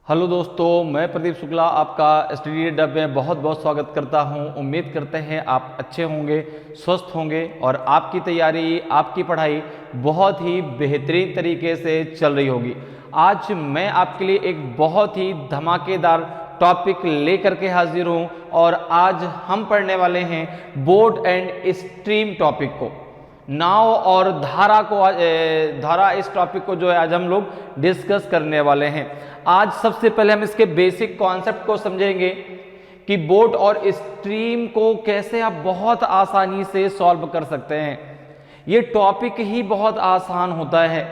Hello दोस्तों, मैं प्रदीप शुक्ला आपका स्टडी डब में बहुत बहुत स्वागत करता हूं। उम्मीद करते हैं आप अच्छे होंगे, स्वस्थ होंगे और आपकी तैयारी, आपकी पढ़ाई बहुत ही बेहतरीन तरीके से चल रही होगी। आज मैं आपके लिए एक बहुत ही धमाकेदार टॉपिक लेकर के हाजिर हूं और आज हम पढ़ने वाले हैं बोट एंड स्ट्रीम टॉपिक को, नाव और धारा को। धारा इस टॉपिक को जो है आज हम लोग डिस्कस करने वाले हैं। आज सबसे पहले हम इसके बेसिक कॉन्सेप्ट को समझेंगे कि बोट और स्ट्रीम को कैसे आप बहुत आसानी से सॉल्व कर सकते हैं। ये टॉपिक ही बहुत आसान होता है,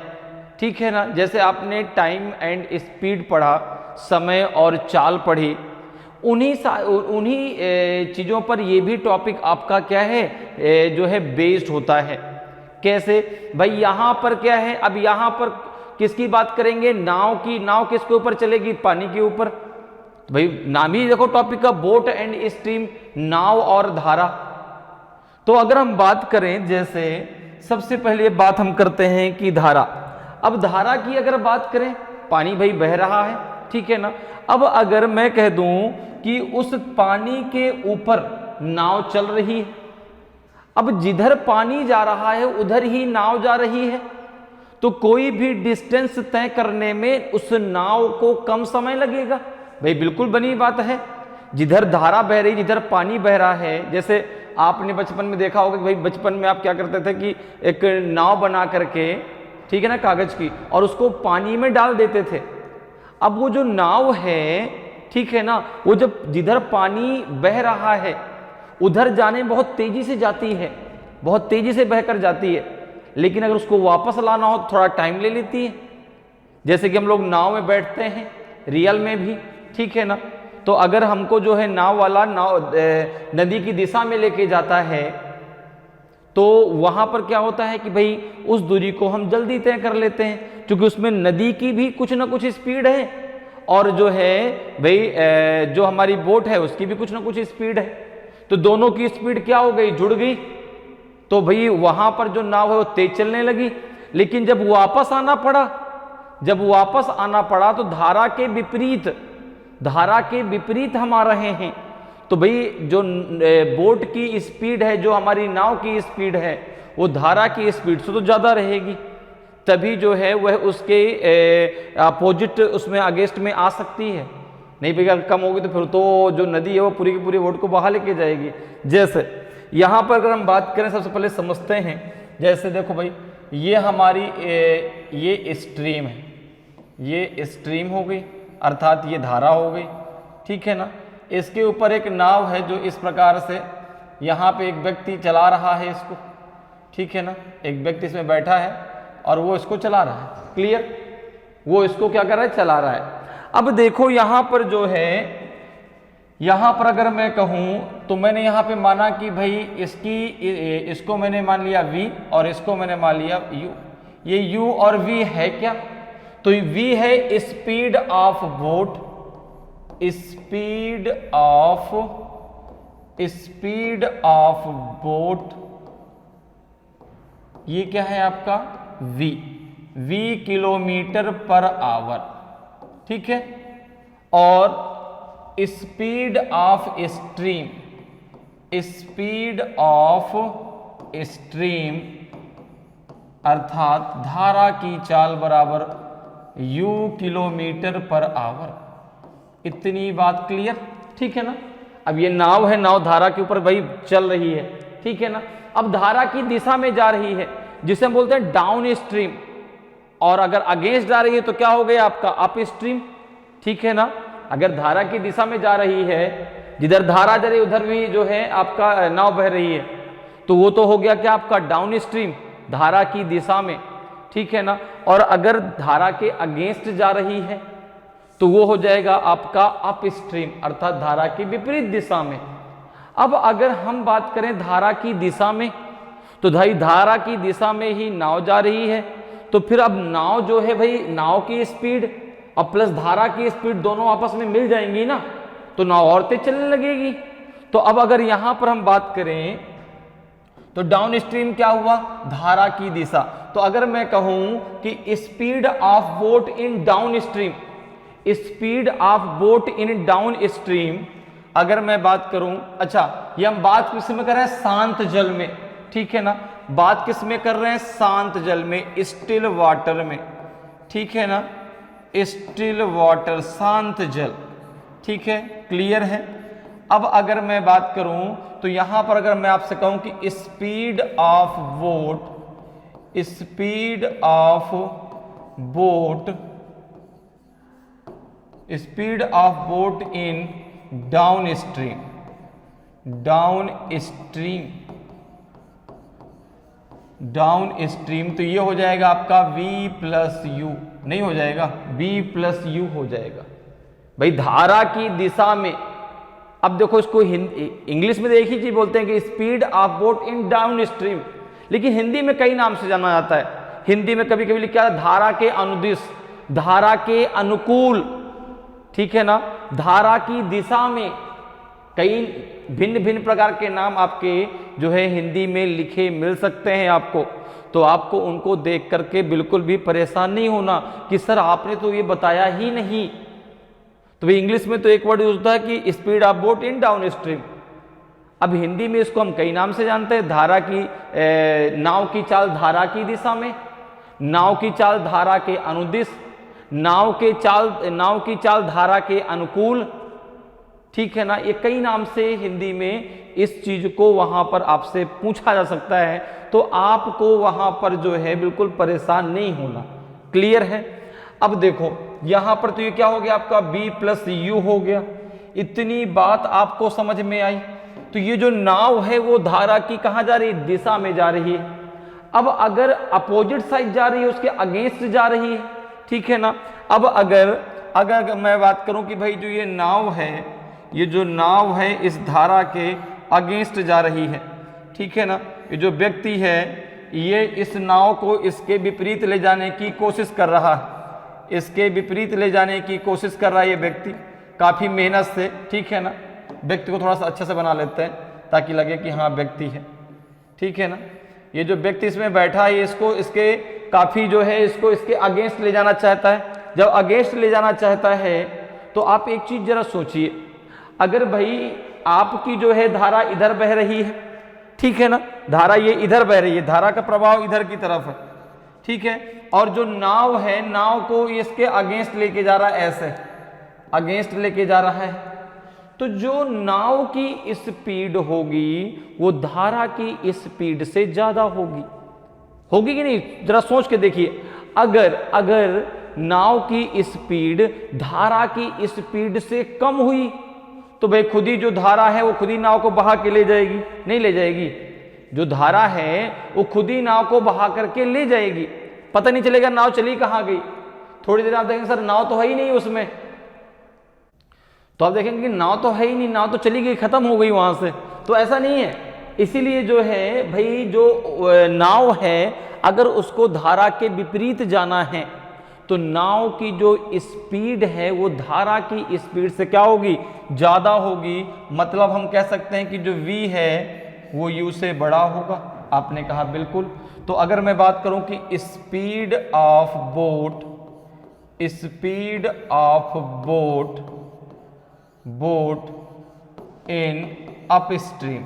ठीक है ना। जैसे आपने टाइम एंड स्पीड पढ़ा, समय और चाल पढ़ी, उन्हीं चीज़ों पर ये भी टॉपिक आपका क्या है, जो है बेस्ड होता है। कैसे भाई, यहाँ पर क्या है, अब यहाँ पर किसकी बात करेंगे, नाव की। नाव किसके ऊपर चलेगी, पानी के ऊपर। तो भाई नाम ही देखो टॉपिक का, बोट एंड स्ट्रीम, नाव और धारा। तो अगर हम बात करें, जैसे सबसे पहले बात हम करते हैं कि धारा। अब धारा की अगर बात करें, पानी भाई बह रहा है, ठीक है ना। अब अगर मैं कह दूं कि उस पानी के ऊपर नाव चल रही है, अब जिधर पानी जा रहा है उधर ही नाव जा रही है, तो कोई भी डिस्टेंस तय करने में उस नाव को कम समय लगेगा। भाई बिल्कुल बनी बात है। जिधर धारा बह रही, जिधर पानी बह रहा है, जैसे आपने बचपन में देखा होगा कि भाई बचपन में आप क्या करते थे कि एक नाव बना करके, ठीक है ना, कागज की, और उसको पानी में डाल देते थे। अब वो जो नाव है, ठीक है ना, वो जब जिधर पानी बह रहा है उधर जाने में बहुत तेजी से जाती है, बहुत तेजी से बहकर जाती है, लेकिन अगर उसको वापस लाना हो तो थोड़ा टाइम ले लेती है। जैसे कि हम लोग नाव में बैठते हैं, रियल में भी, ठीक है ना। तो अगर हमको जो है नाव वाला नदी की दिशा में लेके जाता है, तो वहां पर क्या होता है कि भाई उस दूरी को हम जल्दी तय कर लेते हैं, क्योंकि उसमें नदी की भी कुछ ना कुछ स्पीड है और जो है भाई जो हमारी बोट है उसकी भी कुछ ना कुछ स्पीड है। तो दोनों की स्पीड क्या हो गई, जुड़ गई। तो भाई वहां पर जो नाव है वो तेज चलने लगी। लेकिन जब वापस आना पड़ा तो धारा के विपरीत हम आ रहे हैं। तो भाई जो बोट की स्पीड है, जो हमारी नाव की स्पीड है, वो धारा की स्पीड से तो ज्यादा रहेगी, तभी जो है वह उसके अपोजिट, उसमें अगेंस्ट में आ सकती है। नहीं भैया कम होगी तो फिर तो जो नदी है वो पूरी की पूरी बोट को बहा लेके जाएगी। जैसे यहाँ पर अगर हम बात करें, सबसे पहले समझते हैं। जैसे देखो भाई, ये हमारी ये स्ट्रीम है, ये स्ट्रीम हो गई, अर्थात ये धारा हो गई, ठीक है ना। इसके ऊपर एक नाव है जो इस प्रकार से, यहाँ पे एक व्यक्ति चला रहा है इसको, ठीक है ना। एक व्यक्ति इसमें बैठा है और वो इसको चला रहा है, क्लियर। वो इसको क्या कर रहा है, चला रहा है। अब देखो यहाँ पर जो है, यहाँ पर अगर मैं कहूँ तो मैंने यहाँ पे माना कि भाई इसको मैंने मान लिया v और इसको मैंने मान लिया u। ये u और v है क्या, तो v है speed of boat, speed of boat. ये क्या है आपका v किलोमीटर पर आवर, ठीक है। और स्पीड ऑफ स्ट्रीम अर्थात धारा की चाल बराबर u किलोमीटर पर आवर। इतनी बात क्लियर, ठीक है ना। अब ये नाव है, नाव धारा के ऊपर भाई चल रही है, ठीक है ना। अब धारा की दिशा में जा रही है, जिसे हम बोलते हैं डाउन स्ट्रीम, और अगर अगेंस्ट जा रही है तो क्या हो गया आपका अप स्ट्रीम, ठीक है ना। अगर धारा की दिशा में जा रही है, जिधर धारा जा रही है उधर भी जो है आपका नाव बह रही है, तो वो तो हो गया क्या आपका डाउन स्ट्रीम, धारा की दिशा में, ठीक है ना। और अगर धारा के अगेंस्ट जा रही है तो वो हो जाएगा आपका अप स्ट्रीम, अर्थात धारा की विपरीत दिशा में। अब अगर हम बात करें धारा की दिशा में, तो भाई धारा की दिशा में ही नाव जा रही है, तो फिर अब नाव जो है भाई, नाव की स्पीड और प्लस धारा की स्पीड दोनों आपस में मिल जाएंगी ना, तो नाव और तेज चलने लगेगी। तो अब अगर यहां पर हम बात करें तो डाउन स्ट्रीम क्या हुआ, धारा की दिशा। तो अगर मैं कहूं कि speed of boat in down stream, speed of boat in down stream, अगर मैं बात करूं, अच्छा ये हम बात किस में कर रहे हैं, शांत जल में, ठीक है ना, बात किस में कर रहे हैं, शांत जल में, स्टिल वाटर में, ठीक है ना, स्टिल वाटर, शांत जल, ठीक है, क्लियर है। अब अगर मैं बात करूं तो यहां पर अगर मैं आपसे कहूं कि speed of boat, speed of boat, speed of boat in down stream, down stream, down stream, तो ये हो जाएगा आपका v प्लस यू, नहीं हो जाएगा, v प्लस यू हो जाएगा भाई, धारा की दिशा में। अब देखो इसको इंग्लिश में एक ही चीज बोलते हैं कि speed of boat in down stream, लेकिन हिंदी में कई नाम से जाना जाता है। हिंदी में कभी कभी लिखा है धारा के अनुदिश, धारा के अनुकूल, ठीक है ना, धारा की दिशा में, कई भिन्न भिन्न प्रकार के नाम आपके जो है हिंदी में लिखे मिल सकते हैं आपको। तो आपको उनको देख करके बिल्कुल भी परेशान नहीं होना कि सर आपने तो ये बताया ही नहीं। तो भाई इंग्लिश में तो एक वर्ड यूज होता है कि speed of boat in down stream. अब हिंदी में इसको हम कई नाम से जानते हैं, धारा की नाव की चाल धारा की दिशा में, नाव की चाल धारा के अनुदिश, नाव की चाल धारा के अनुकूल, ठीक है ना, ये कई नाम से हिंदी में इस चीज को वहां पर आपसे पूछा जा सकता है। तो आपको वहां पर जो है बिल्कुल परेशान नहीं होना, क्लियर है। अब देखो यहां पर तो ये क्या हो गया आपका b प्लस यू हो गया, इतनी बात आपको समझ में आई। तो ये जो नाव है वो धारा की कहां जा रही है, दिशा में जा रही है। अब अगर अपोजिट साइड जा रही है, उसके अगेंस्ट जा रही है, ठीक है ना। अब अगर मैं बात करूं कि भाई जो ये नाव है, ये जो नाव है इस धारा के अगेंस्ट जा रही है, ठीक है ना, ये जो व्यक्ति है ये इस नाव को इसके विपरीत ले जाने की कोशिश कर रहा है, इसके विपरीत ले जाने की कोशिश कर रहा है ये व्यक्ति काफी मेहनत से, ठीक है ना। व्यक्ति को थोड़ा सा अच्छे से बना लेते हैं ताकि लगे कि हाँ व्यक्ति है, ठीक है ना। ये जो व्यक्ति इसमें बैठा है इसको इसके काफी जो है इसको इसके अगेंस्ट ले जाना चाहता है। जब अगेंस्ट ले जाना चाहता है तो आप एक चीज जरा सोचिए, अगर भाई आपकी जो है धारा इधर बह रही है, ठीक है ना, धारा ये इधर बह रही है, धारा का प्रभाव इधर की तरफ है, ठीक है, और जो नाव है नाव को इसके अगेंस्ट लेके जा रहा है, ऐसे अगेंस्ट लेके जा रहा है, तो जो नाव की स्पीड होगी वो धारा की स्पीड से ज्यादा होगी कि नहीं, जरा सोच के देखिए। अगर नाव की स्पीड धारा की स्पीड से कम हुई तो भाई खुद ही जो धारा है वो खुद ही नाव को बहा के ले जाएगी, नहीं ले जाएगी। जो धारा है वो खुद ही नाव को बहा करके ले जाएगी, पता नहीं चलेगा नाव चली कहां गई। थोड़ी देर आप देखेंगे सर नाव तो है ही नहीं उसमें, तो आप देखेंगे कि नाव तो है ही नहीं, नाव तो चली गई, खत्म हो गई वहां से। तो ऐसा नहीं है, इसीलिए जो है भाई जो नाव है अगर उसको धारा के विपरीत जाना है तो नाव की जो स्पीड है वो धारा की स्पीड से क्या होगी, ज्यादा होगी। मतलब हम कह सकते हैं कि जो v है वो u से बड़ा होगा। आपने कहा बिल्कुल। तो अगर मैं बात करूं कि speed of boat, speed of boat in up stream,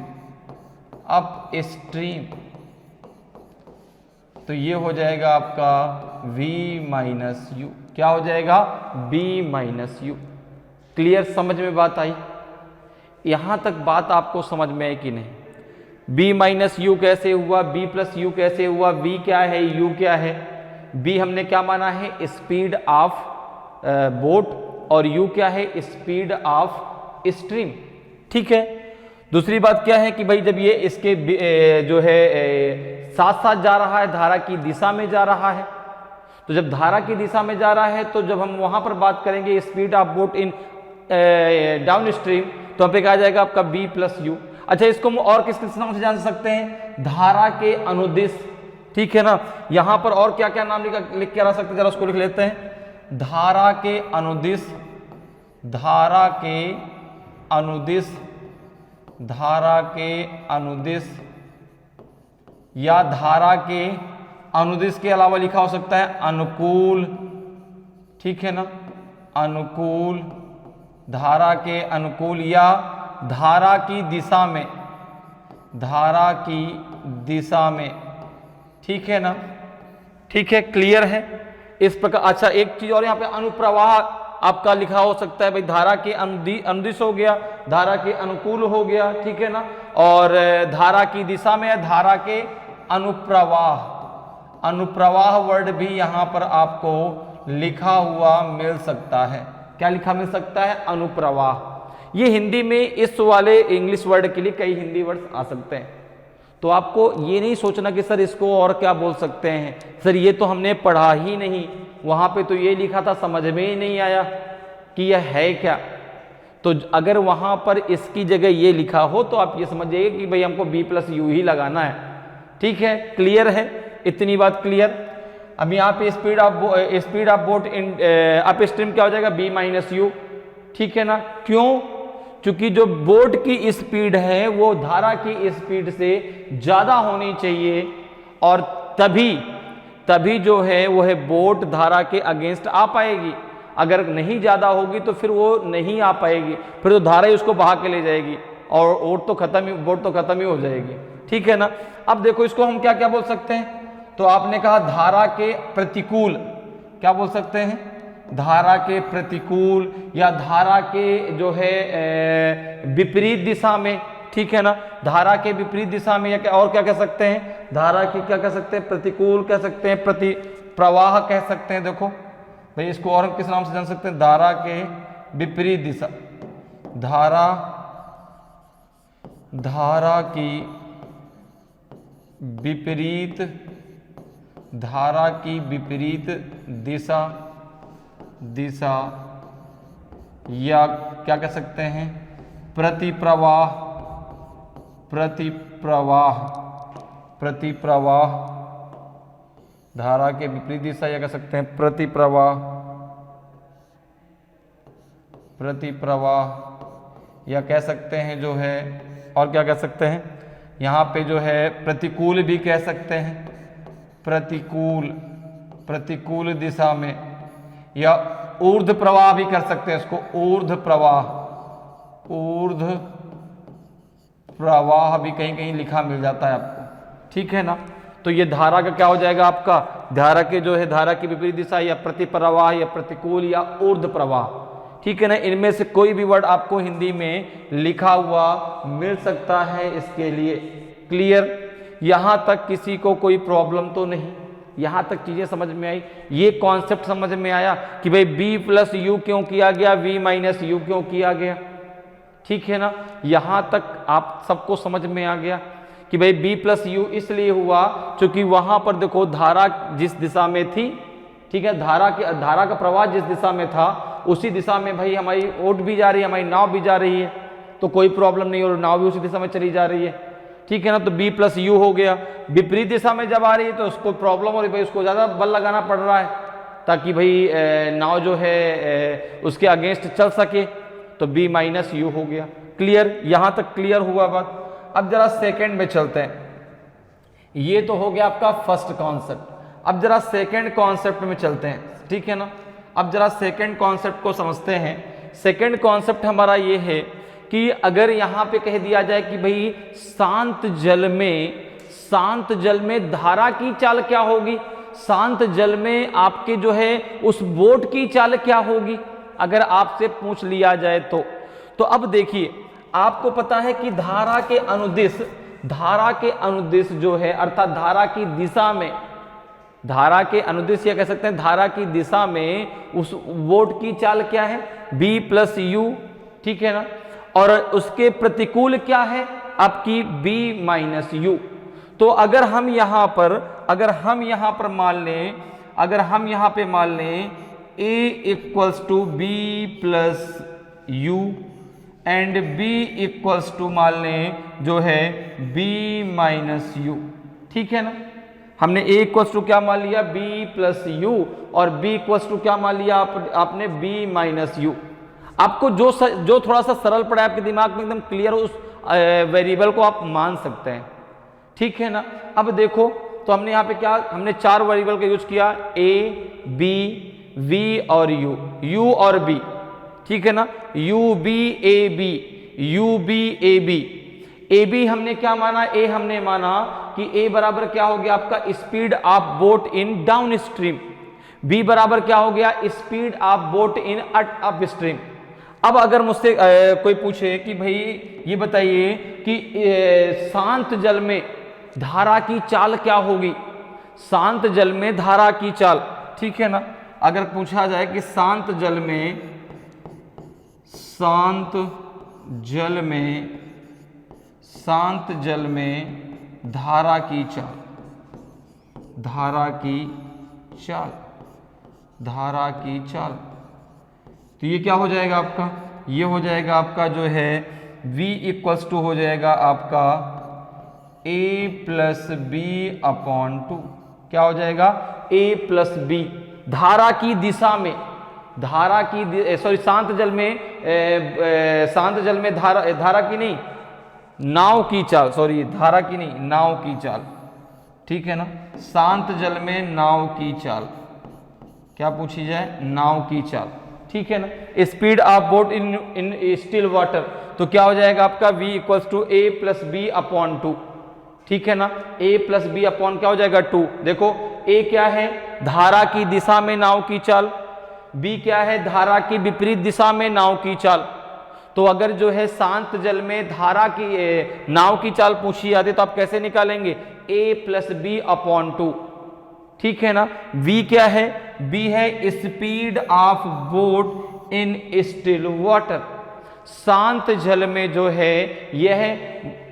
तो ये हो जाएगा आपका v माइनस यू। क्या हो जाएगा, b माइनस यू। क्लियर, समझ में बात आई? यहां तक बात आपको समझ में आई कि नहीं? b माइनस यू कैसे हुआ, b प्लस यू कैसे हुआ, v क्या है, u क्या है। b हमने क्या माना है, स्पीड ऑफ बोट, और u क्या है, स्पीड ऑफ स्ट्रीम, ठीक है। दूसरी बात क्या है कि भाई जब ये इसके जो है साथ साथ जा रहा है, धारा की दिशा में जा रहा है, तो जब धारा की दिशा में जा रहा है तो जब हम वहां पर बात करेंगे speed of boat in down stream तो यहाँ पे कहा जाएगा आपका b प्लस यू। अच्छा, इसको हम और किस किस नाम से जान सकते हैं, धारा के अनुदिश, ठीक है ना। यहां पर और क्या क्या नाम लिख के आ सकते हैं, जरा उसको लिख लेते हैं। धारा के अनुदिश, धारा के अनुदिश, धारा के अनुदिश, या धारा के अनुदिश के अलावा लिखा हो सकता है अनुकूल, ठीक है ना। अनुकूल, धारा के अनुकूल या धारा की दिशा में, धारा की दिशा में, ठीक है ना, ठीक है, क्लियर है इस प्रकार। अच्छा एक चीज और यहाँ पे अनुप्रवाह आपका लिखा हो सकता है भाई, धारा के अनुदिश हो गया, धारा के अनुकूल हो गया, ठीक है ना, और धारा की दिशा में, धारा के अनुप्रवाह, अनुप्रवाह वर्ड भी यहाँ पर आपको लिखा हुआ मिल सकता है। क्या लिखा मिल सकता है? अनुप्रवाह। ये हिंदी में इस वाले इंग्लिश वर्ड के लिए कई हिंदी वर्ड्स आ सकते हैं, तो आपको ये नहीं सोचना कि सर इसको और क्या बोल सकते हैं, सर ये तो हमने पढ़ा ही नहीं, वहां पे तो ये लिखा था, समझ में ही नहीं आया कि यह है क्या। तो अगर वहां पर इसकी जगह ये लिखा हो तो आप ये समझिए कि भाई हमको B+U ही लगाना है, ठीक है, क्लियर है, इतनी बात क्लियर। अब यहाँ पे speed of boat in up stream क्या हो जाएगा? B-U, ठीक है ना, क्यों? क्योंकि जो बोट की स्पीड है वो धारा की स्पीड से ज्यादा होनी चाहिए, और तभी जो है वो है बोट धारा के अगेंस्ट आ पाएगी। अगर नहीं ज्यादा होगी तो फिर वो नहीं आ पाएगी, फिर तो धारा ही उसको बहा के ले जाएगी और बोट तो खत्म ही हो जाएगी, ठीक है ना। अब देखो इसको हम क्या क्या बोल सकते हैं, तो आपने कहा धारा के प्रतिकूल, क्या बोल सकते हैं? धारा के प्रतिकूल या धारा के जो है विपरीत दिशा में, ठीक है ना, धारा के विपरीत दिशा में, या क्या और क्या कह सकते हैं? धारा की क्या कह सकते हैं? प्रतिकूल कह सकते हैं, प्रति प्रवाह कह सकते हैं। देखो भाई इसको और किस नाम से जान सकते हैं? धारा के विपरीत दिशा, धारा की विपरीत, धारा की विपरीत दिशा या क्या कह सकते हैं? प्रतिप्रवाह, धारा के विपरीत दिशा या कह सकते हैं प्रतिप्रवाह, या कह सकते हैं जो है, और क्या कह सकते हैं? यहाँ पे जो है प्रतिकूल भी कह सकते हैं, प्रतिकूल दिशा में, या ऊर्ध्व प्रवाह भी कर सकते हैं इसको, ऊर्ध्व प्रवाह भी कहीं कहीं लिखा मिल जाता है आपको, ठीक है ना। तो ये धारा का क्या हो जाएगा आपका? धारा के जो है धारा की विपरीत दिशा, या प्रतिप्रवाह, या प्रतिकूल, या ऊर्ध्व प्रवाह, ठीक है ना। इनमें से कोई भी वर्ड आपको हिंदी में लिखा हुआ मिल सकता है इसके लिए, क्लियर। यहां तक किसी को कोई प्रॉब्लम तो नहीं? यहां तक चीजें समझ में आई, ये कॉन्सेप्ट समझ में आया कि भाई B+U क्यों किया गया, V-U क्यों किया गया, ठीक है ना। यहां तक आप सबको समझ में आ गया कि भाई B+U इसलिए हुआ क्योंकि वहां पर देखो धारा जिस दिशा में थी, ठीक है, धारा का प्रवाह जिस दिशा में था उसी दिशा में भाई हमारी बोट भी जा रही है, हमारी नाव भी जा रही है, तो कोई प्रॉब्लम नहीं, और नाव भी उसी दिशा में चली जा रही है, ठीक है ना। तो B+U हो गया। विपरीत दिशा में जब आ रही है तो उसको प्रॉब्लम हो रही है, भाई उसको ज्यादा बल लगाना पड़ रहा है ताकि भाई नाव जो है उसके अगेंस्ट चल सके, तो B-U हो गया, क्लियर। यहां तक क्लियर हुआ बात। अब जरा सेकंड में चलते हैं। ये तो हो गया आपका फर्स्ट कॉन्सेप्ट। अब जरा सेकंड कॉन्सेप्ट में चलते हैं, ठीक है ना। अब जरा सेकंड कॉन्सेप्ट को समझते हैं। सेकंड कॉन्सेप्ट हमारा ये है कि अगर यहां पे कह दिया जाए कि भाई शांत जल में धारा की चाल क्या होगी, शांत जल में आपके जो है उस बोट की चाल क्या होगी, अगर आपसे पूछ लिया जाए तो अब देखिए, आपको पता है कि धारा के अनुदिश जो है, अर्थात धारा की दिशा में, धारा के अनुदिश या कह सकते हैं धारा की दिशा में उस बोट की चाल क्या है? B+U, ठीक है ना। और उसके प्रतिकूल क्या है? आपकी B-U। तो अगर हम यहां पर मान लें, A = B+U एंड B = मान लें जो है B-U, ठीक है ना। हमने A = क्या मान लिया? B+U, और B = क्या मान लिया आपने? B-U। आपको जो थोड़ा सा सरल पड़ा है, आपके दिमाग में एकदम क्लियर हो, उस वेरिएबल को आप मान सकते हैं, ठीक है ना। अब देखो, तो हमने यहाँ पे क्या, हमने 4 वेरिएबल का यूज किया, A, B, वी और यू, यू और बी, ठीक है ना, U B A B, U B A B. A B हमने क्या माना, ए हमने माना कि ए बराबर क्या हो गया आपका speed of boat in downstream, B बराबर क्या हो गया speed of boat in upstream. अब अगर मुझसे कोई पूछे कि भाई ये बताइए कि शांत जल में धारा की चाल क्या होगी, शांत जल में धारा की चाल, ठीक है ना, अगर पूछा जाए कि शांत जल में धारा की चाल, तो ये क्या हो जाएगा आपका, ये हो जाएगा आपका जो है v इक्वल्स टू हो जाएगा आपका a plus B upon two, क्या हो जाएगा a प्लस बी, धारा की दिशा में, धारा की सॉरी शांत जल में धारा की नहीं, नाव की चाल, सॉरी धारा की नहीं नाव की चाल, ठीक है ना, शांत जल में नाव की चाल, क्या पूछी जाए, नाव की चाल, ठीक है ना, speed of boat in still water, तो क्या हो जाएगा आपका v equals to a plus B upon two, ठीक है ना, a प्लस बी अपॉन क्या हो जाएगा 2। देखो a क्या है, धारा की दिशा में नाव की चाल, b क्या है, धारा की विपरीत दिशा में नाव की चाल। तो अगर जो है शांत जल में धारा की नाव की चाल पूछी जाती तो आप कैसे निकालेंगे, a plus B upon two, ठीक है ना। v क्या है, b है speed of boat in still water, शांत जल में जो है यह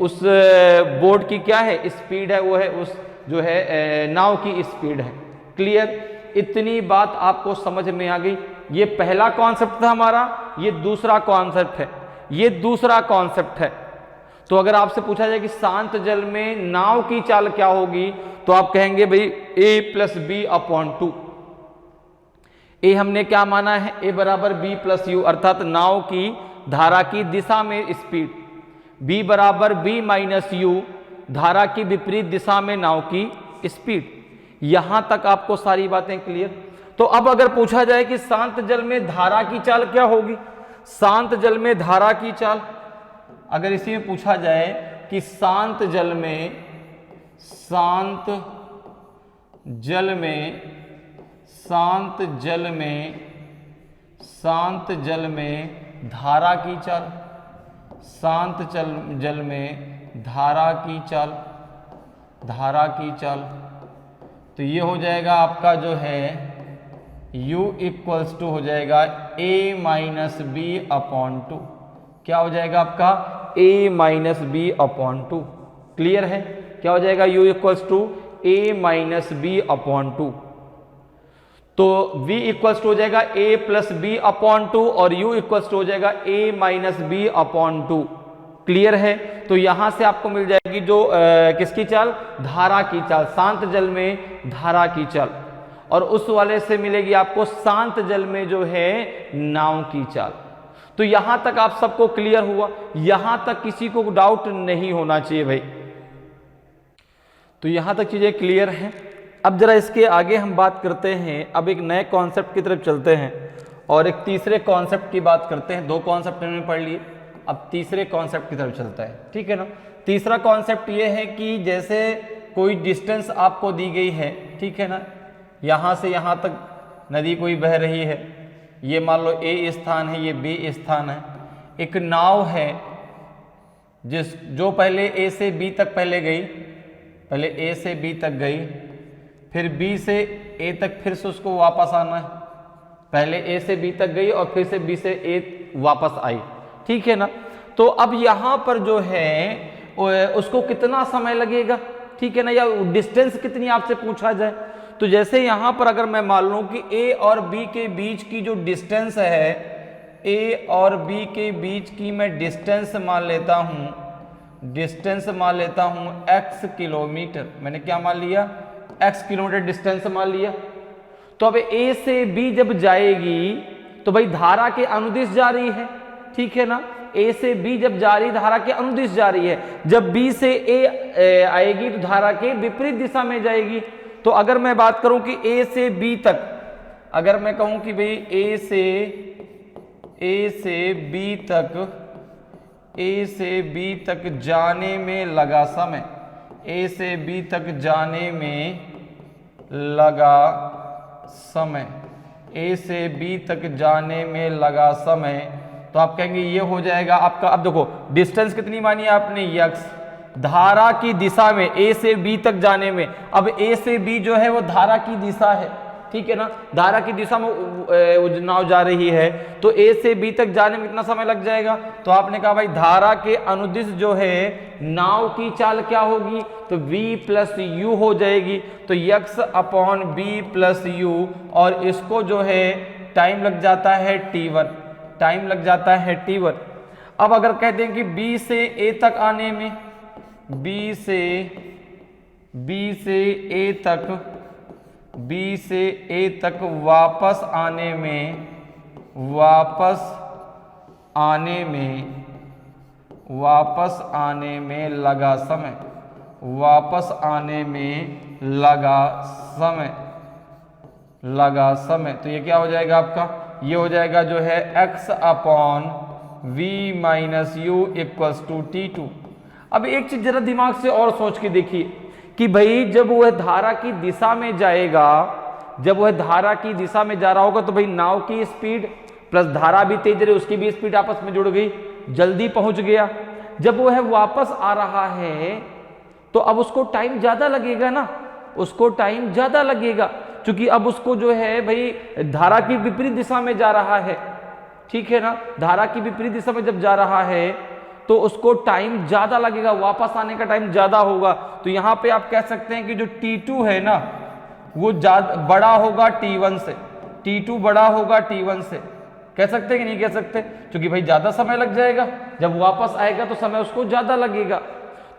उस बोट की क्या है स्पीड है, वो है उस जो है नाव की स्पीड है। क्लियर, इतनी बात आपको समझ में आ गई। ये पहला कॉन्सेप्ट था हमारा, ये दूसरा कॉन्सेप्ट है, ये दूसरा कॉन्सेप्ट है। तो अगर आपसे पूछा जाए कि शांत जल में नाव की चाल क्या होगी, तो आप कहेंगे भाई a plus B upon two. ए हमने क्या माना है, a बराबर b प्लस यू, अर्थात नाव की धारा की दिशा में स्पीड, b बराबर b माइनस यू, धारा की विपरीत दिशा में नाव की स्पीड। यहां तक आपको सारी बातें क्लियर। तो अब अगर पूछा जाए कि शांत जल में धारा की चाल क्या होगी, शांत जल में धारा की चाल, अगर इसी में पूछा जाए कि शांत जल में धारा की चाल, शांत जल में धारा की चाल, तो ये हो जाएगा आपका जो है u इक्वल्स टू हो जाएगा a minus B upon two, क्या हो जाएगा आपका a minus B upon two. Clear है, क्या हो जाएगा u equals to a minus B upon two. तो v इक्वल्स टू हो जाएगा a plus B upon two और u इक्वल्स टू हो जाएगा a minus B upon two. Clear है, तो यहां से आपको मिल जाएगी जो किसकी चाल, धारा की चाल, शांत जल में धारा की चाल, और उस वाले से मिलेगी आपको शांत जल में जो है नाव की चाल। तो यहां तक आप सबको क्लियर हुआ, यहां तक किसी को डाउट नहीं होना चाहिए भाई। तो यहां तक चीजें क्लियर हैं। अब जरा इसके आगे हम बात करते हैं, अब एक नए कॉन्सेप्ट की तरफ चलते हैं और एक तीसरे कॉन्सेप्ट की बात करते हैं। दो कॉन्सेप्ट हमने पढ़ लिए, अब तीसरे कॉन्सेप्ट की तरफ चलता है, ठीक है ना। तीसरा कॉन्सेप्ट ये है कि जैसे कोई डिस्टेंस आपको दी गई है, ठीक है ना, यहाँ से यहाँ तक नदी कोई बह रही है, ये मान लो ए स्थान है, ये बी स्थान है। एक नाव है जो पहले ए से बी तक पहले गई, पहले ए से बी तक गई, फिर बी से ए तक फिर से उसको वापस आना है, पहले ए से बी तक गई और फिर से बी से ए वापस आई, ठीक है ना। तो अब यहाँ पर जो है उसको कितना समय लगेगा, ठीक है ना, या डिस्टेंस कितनी आपसे पूछा जाए, तो जैसे यहाँ पर अगर मैं मान लूँ कि ए और बी के बीच की जो डिस्टेंस है, ए और बी के बीच की मैं डिस्टेंस मान लेता हूँ x किलोमीटर। मैंने क्या मान लिया, x किलोमीटर डिस्टेंस मान लिया। तो अब ए से बी जब जाएगी तो भाई धारा के अनुदिश जा रही है, ठीक है ना, ए से बी जब जा रही धारा के अनुदिश जा रही है, जब बी से ए आएगी तो धारा के विपरीत दिशा में जाएगी। तो अगर मैं बात करूं कि ए से बी तक अगर मैं कहूं कि भाई ए से बी तक जाने में लगा समय, ए से बी तक जाने में लगा समय, ए से बी तक जाने में लगा समय, तो आप कहेंगे ये हो जाएगा आपका। अब देखो डिस्टेंस कितनी मानी है आपने, यक्स, धारा की दिशा में ए से बी तक जाने में। अब ए से बी जो है वो धारा की दिशा है, ठीक है ना, धारा की दिशा में नाव जा रही है, तो ए से बी तक जाने में कितना समय लग जाएगा। तो आपने कहा भाई धारा के अनुदिश जो है नाव की चाल क्या होगी, तो v प्लस यू हो जाएगी, तो x upon B plus you, और इसको जो है टाइम लग जाता है t1, टाइम लग जाता है t1। अब अगर कहते हैं कि b से a तक आने में, b से a तक वापस आने में लगा समय, तो ये क्या हो जाएगा आपका, ये हो जाएगा जो है x upon V minus U equals to t2। अब एक चीज जरा दिमाग से और सोच के देखिए कि भाई जब वह धारा की दिशा में जाएगा, जब वह धारा की दिशा में जा रहा होगा, तो भाई नाव की स्पीड प्लस धारा भी तेज रही, उसकी भी स्पीड आपस में जुड़ गई, जल्दी पहुंच गया। जब वह वापस आ रहा है तो अब उसको टाइम ज्यादा लगेगा ना, उसको टाइम ज्यादा लगेगा, क्योंकि अब उसको जो है भाई धारा की विपरीत दिशा में जा रहा है, ठीक है ना, धारा की विपरीत दिशा में जब जा रहा है तो उसको टाइम ज्यादा लगेगा, वापस आने का टाइम ज्यादा होगा। तो यहां पे आप कह सकते हैं कि जो t2 है ना वो बड़ा होगा t1 से, t2 बड़ा होगा t1 से, कह सकते हैं कि नहीं कह सकते, क्योंकि भाई ज्यादा समय लग जाएगा, जब वापस आएगा तो समय उसको ज्यादा लगेगा।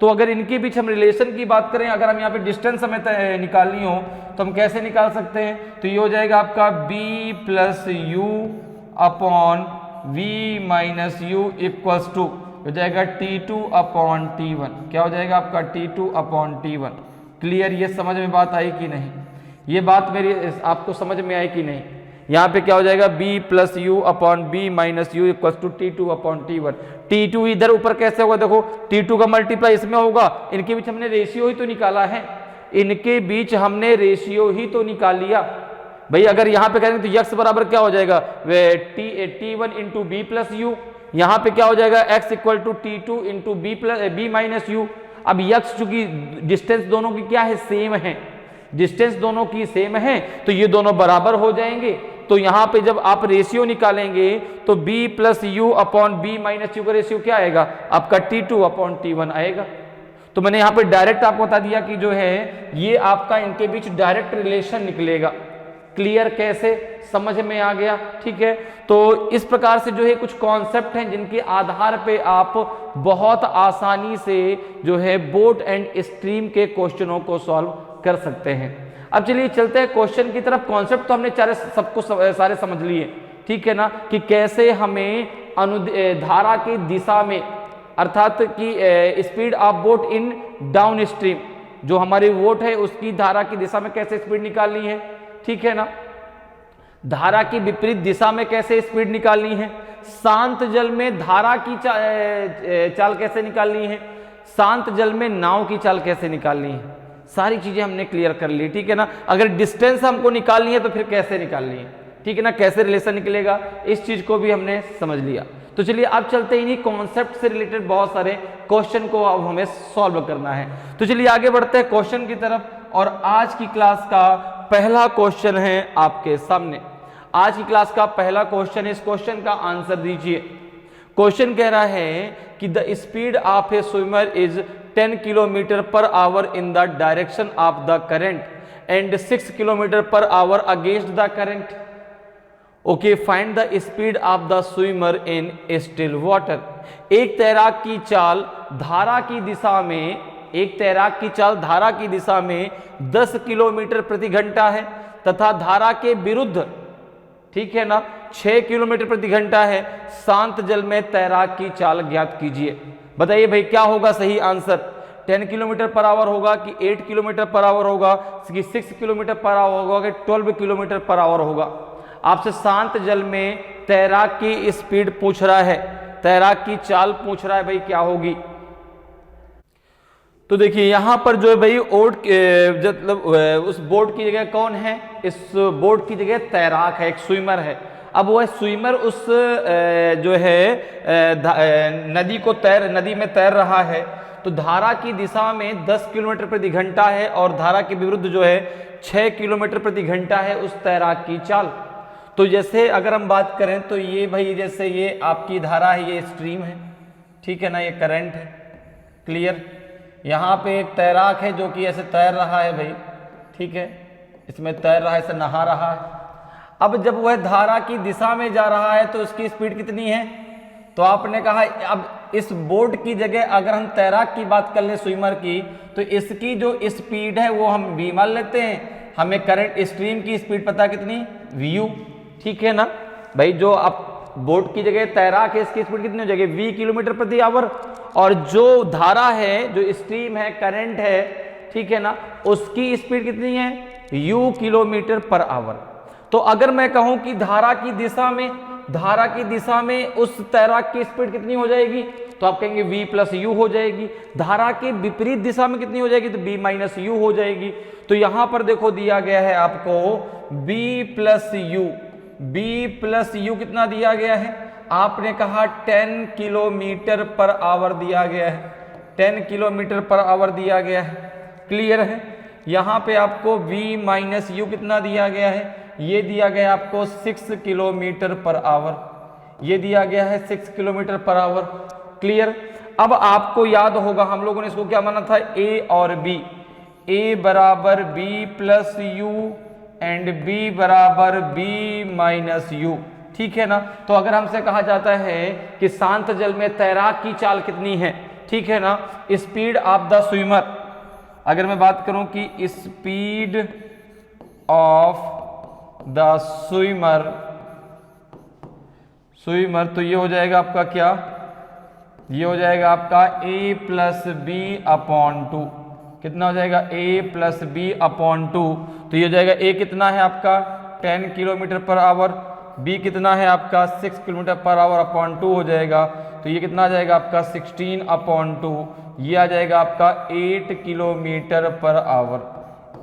तो अगर इनके बीच हम रिलेशन की बात करें, अगर हम यहाँ पे डिस्टेंस हमें निकालनी हो तो हम कैसे निकाल सकते हैं, तो ये हो जाएगा आपका b plus U upon V minus U equals to, हो जाएगा t2 अपॉन t1। क्या हो जाएगा आपका t2 अपॉन t1। क्लियर, ये समझ में बात आई कि नहीं, ये बात मेरी आपको समझ में आई कि नहीं। यहाँ पे क्या हो जाएगा b plus U upon B minus U equal to t2 upon t1। t2 इधर ऊपर कैसे होगा, देखो t2 का मल्टीप्लाई इसमें होगा, इनके बीच हमने रेशियो ही तो निकाला है, इनके बीच हमने रेशियो ही तो निकाल लिया भाई। अगर यहाँ पे करेंगे तो x बराबर क्या हो जाएगा, t1 into B plus you, यहाँ पे क्या हो जाएगा x equal to t2 into B minus U. अब x चूंकि डिस्टेंस दोनों की क्या है, सेम है, डिस्टेंस दोनों की सेम है, तो ये दोनों बराबर हो जाएंगे। तो यहाँ पे जब आप रेशियो निकालेंगे तो b plus U upon B minus U का रेशियो क्या आएगा आपका, t2 अपॉन t1 आएगा। तो मैंने यहाँ पे डायरेक्ट आपको बता दिया कि जो है ये आपका इनके बीच डायरेक्ट रिलेशन निकलेगा। क्लियर, कैसे समझ में आ गया, ठीक है। तो इस प्रकार से जो है कुछ कॉन्सेप्ट हैं जिनके आधार पे आप बहुत आसानी से जो है बोट एंड स्ट्रीम के क्वेश्चनों को सॉल्व कर सकते हैं। अब चलिए चलते हैं क्वेश्चन की तरफ। कॉन्सेप्ट तो हमने सारे समझ लिए, ठीक है ना, कि कैसे हमें धारा की दिशा में, अर्थात कि speed of boat in down stream, जो हमारी बोट है उसकी धारा की दिशा में कैसे स्पीड निकालनी है, ठीक है ना, धारा की विपरीत दिशा में कैसे स्पीड निकालनी है, शांत जल में धारा की चाल कैसे निकालनी है, शांत जल में नाव की चाल कैसे निकालनी है, सारी चीजें हमने क्लियर कर ली, ठीक है ना। अगर डिस्टेंस हमको निकालनी है तो फिर कैसे निकालनी है, ठीक है ना, कैसे रिलेशन निकलेगा, इस चीज को भी हमने समझ लिया। तो चलिए अब चलते हैं, इन्हीं कॉन्सेप्ट से रिलेटेड बहुत सारे क्वेश्चन को अब हमें सॉल्व करना है। तो चलिए आगे बढ़ते हैं क्वेश्चन की तरफ, और आज की क्लास का पहला क्वेश्चन है आपके सामने। आज की क्लास का पहला क्वेश्चन है, इस क्वेश्चन का आंसर दीजिए। क्वेश्चन कह रहा है कि the speed of A swimmer is 10 kilometre per hour in the direction of the current and 6 kilometre per our against the current. Okay, find the speed of the swimmer in still water. एक तैराक की चाल धारा की दिशा में, एक तैराक की चाल धारा की दिशा में 10 किलोमीटर प्रति घंटा है तथा धारा के विरुद्ध, ठीक है ना, 6 किलोमीटर प्रति घंटा है। शांत जल में तैराक की चाल ज्ञात कीजिए। बताइए भाई क्या होगा सही आंसर। 10 किलोमीटर पर आवर होगा कि 8 किलोमीटर पर आवर होगा कि 6 किलोमीटर पर आवर होगा कि 12 किलोमीटर पर आवर होगा। आपसे शांत जल में तैराक की स्पीड पूछ रहा है, तैराक की चाल पूछ रहा है, भाई क्या होगी। तो देखिए यहां पर जो है भाई ओट मतलब उस बोट की जगह कौन है, इस बोट की जगह तैराक है, एक स्विमर है। अब वह स्विमर उस जो है नदी में तैर रहा है, तो धारा की दिशा में 10 किलोमीटर प्रति घंटा है और धारा के विरुद्ध जो है 6 किलोमीटर प्रति घंटा है उस तैराक की चाल। तो जैसे अगर हम बात करें तो ये भाई जैसे ये आपकी धारा है, ये स्ट्रीम है, ठीक है ना, ये करंट है, क्लियर। यहाँ पे एक तैराक है जो कि ऐसे तैर रहा है भाई, ठीक है, इसमें तैर रहा है, ऐसे नहा रहा है। अब जब वह धारा की दिशा में जा रहा है तो उसकी स्पीड कितनी है, तो आपने कहा अब इस बोट की जगह अगर हम तैराक की बात कर ले, स्विमर की, तो इसकी जो स्पीड है वो हम v मान लेते हैं। हमें करंट स्ट्रीम की स्पीड पता कितनी, vu, ठीक है ना भाई। जो आप बोट की जगह तैराक है, इसकी स्पीड कितनी हो जाएगी, v किलोमीटर प्रति आवर, और जो धारा है, जो स्ट्रीम है, करंट है, ठीक है ना, उसकी स्पीड कितनी है, u किलोमीटर पर आवर। तो अगर मैं कहूं कि धारा की दिशा में उस तैराक की स्पीड कितनी हो जाएगी, तो आप कहेंगे v प्लस यू हो जाएगी। धारा के विपरीत दिशा में कितनी हो जाएगी, तो b माइनस यू हो जाएगी। तो यहां पर देखो दिया गया है आपको b प्लस यू कितना दिया गया है, आपने कहा 10 किलोमीटर पर आवर दिया गया है, 10 किलोमीटर पर आवर दिया गया है, क्लियर है। यहां पे आपको v माइनस यू कितना दिया गया है, ये दिया गया आपको 6 किलोमीटर पर आवर, ये दिया गया है 6 किलोमीटर पर आवर, क्लियर। अब आपको याद होगा हम लोगों ने इसको क्या माना था, a और b, a बराबर b plus you and b बराबर b माइनस यू, ठीक है ना। तो अगर हमसे कहा जाता है कि शांत जल में तैराक की चाल कितनी है, ठीक है ना, स्पीड ऑफ द स्विमर, अगर मैं बात करूं कि स्पीड ऑफ द स्विमर, तो ये हो जाएगा आपका क्या, ये हो जाएगा आपका a प्लस बी अपॉन 2, कितना हो जाएगा, a प्लस बी अपॉन 2। तो ये हो जाएगा a कितना है आपका 10 किलोमीटर पर आवर, b कितना है आपका 6 किलोमीटर पर आवर अपॉन 2 हो जाएगा। तो ये कितना आ जाएगा आपका 16 अपॉन 2, ये आ जाएगा आपका 8 kilometre per hour,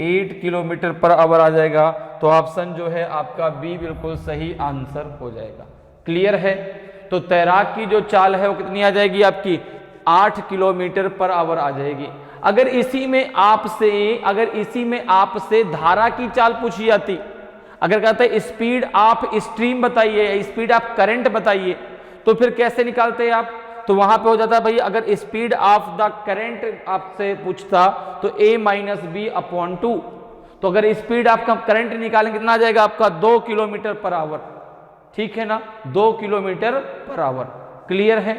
8 kilometre per hour आ जाएगा। तो ऑप्शन जो है आपका बी बिल्कुल सही आंसर हो जाएगा, क्लियर है। तो तैराक की जो चाल है वो कितनी आ जाएगी आपकी, 8 किलोमीटर पर आवर आ जाएगी। अगर इसी में आपसे धारा की चाल पूछी जाती, अगर कहते हैं स्पीड ऑफ स्ट्रीम बताइए, स्पीड ऑफ करंट बताइए, तो फिर कैसे निकालते हैं आप, तो वहां पे हो जाता है भाई, अगर स्पीड ऑफ द करंट आपसे पूछता तो a माइनस बी अपॉन 2। तो अगर स्पीड आपका करंट निकालें कितना आ जाएगा आपका 2 किलोमीटर पर आवर, ठीक है ना, 2 किलोमीटर पर आवर, क्लियर है।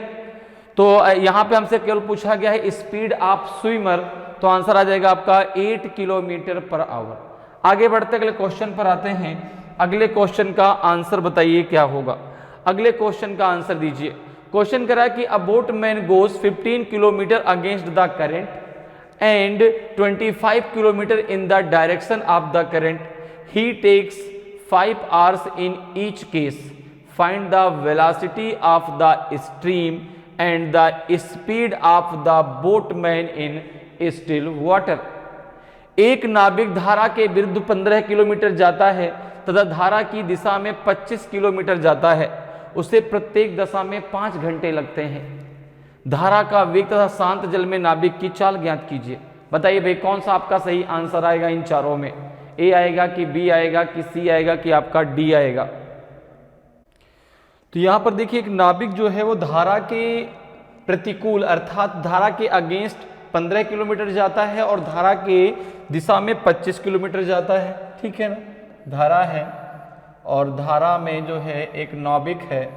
तो यहां पे हमसे केवल पूछा गया है स्पीड ऑफ स्विमर, तो आंसर आ जाएगा आपका 8 किलोमीटर पर आवर। आगे बढ़ते अगले क्वेश्चन पर आते हैं। अगले क्वेश्चन का आंसर बताइए क्या होगा, अगले क्वेश्चन का आंसर दीजिए। क्वेश्चन करा कि a boatman goes 15 kilometre against the current and 25 kilometre in the direction of the current, he takes 5 hours in each case, find the velocity of the stream and the speed of the boatman in still water। एक नाविक धारा के विरुद्ध 15 kilometre जाता है तथा धारा की दिशा में 25 किलोमीटर जाता है, उसे प्रत्येक दशा में 5 घंटे लगते हैं। धारा का वेग तथा शांत जल में नाविक की चाल ज्ञात कीजिए। बताइए भाई कौन सा आपका सही आंसर आएगा इन चारों में, ए आएगा कि बी आएगा कि सी आएगा कि आपका डी आएगा। तो यहां पर देखिए एक नाविक जो है वो धारा के प्रतिकूल अर्थात धारा के अगेंस्ट 15 किलोमीटर जाता है और धारा के दिशा में 25 किलोमीटर जाता है, ठीक है ना। धारा है और धारा में जो है एक नाविक है,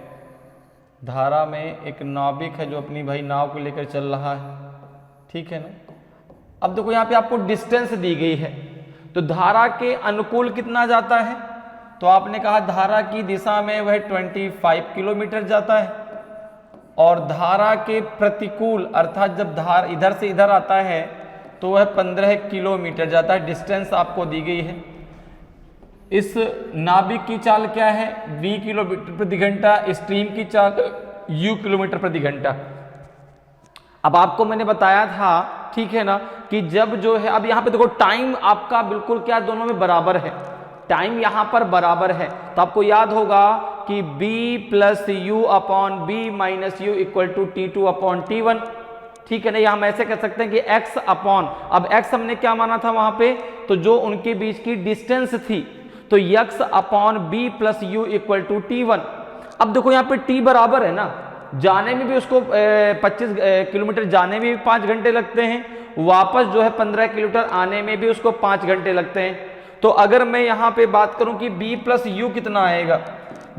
धारा में एक नाविक है जो अपनी भाई नाव को लेकर चल रहा है, ठीक है ना। अब देखो यहाँ पे आपको डिस्टेंस दी गई है, तो धारा के अनुकूल कितना जाता है, तो आपने कहा धारा की दिशा में वह 25 किलोमीटर जाता है और धारा के प्रतिकूल अर्थात जब धार इधर से इधर आता है तो वह 15 किलोमीटर जाता है। डिस्टेंस आपको दी गई है। इस नाभिक की चाल क्या है? v किलोमीटर प्रति घंटा। स्ट्रीम की चाल u किलोमीटर प्रति घंटा। अब आपको मैंने बताया था, ठीक है ना, कि जब जो है, अब यहाँ पे देखो टाइम आपका बिल्कुल क्या दोनों में बराबर है, टाइम यहाँ पर बराबर है। तो आपको याद होगा कि b plus U upon B minus U equal to T2 upon T1, ठीक है ना। या हम ऐसे कह सकते हैं कि x अपॉन, अब x हमने क्या माना था वहां पे, तो जो उनके बीच की डिस्टेंस थी, तो x upon B plus U equal to T1। अब देखो यहाँ पे t बराबर है ना, जाने में भी उसको 25 किलोमीटर जाने में भी 5 घंटे लगते हैं, वापस जो है 15 किलोमीटर आने में भी उसको 5 घंटे लगते हैं। तो अगर मैं यहाँ पे बात करूं कि b प्लस यू कितना आएगा,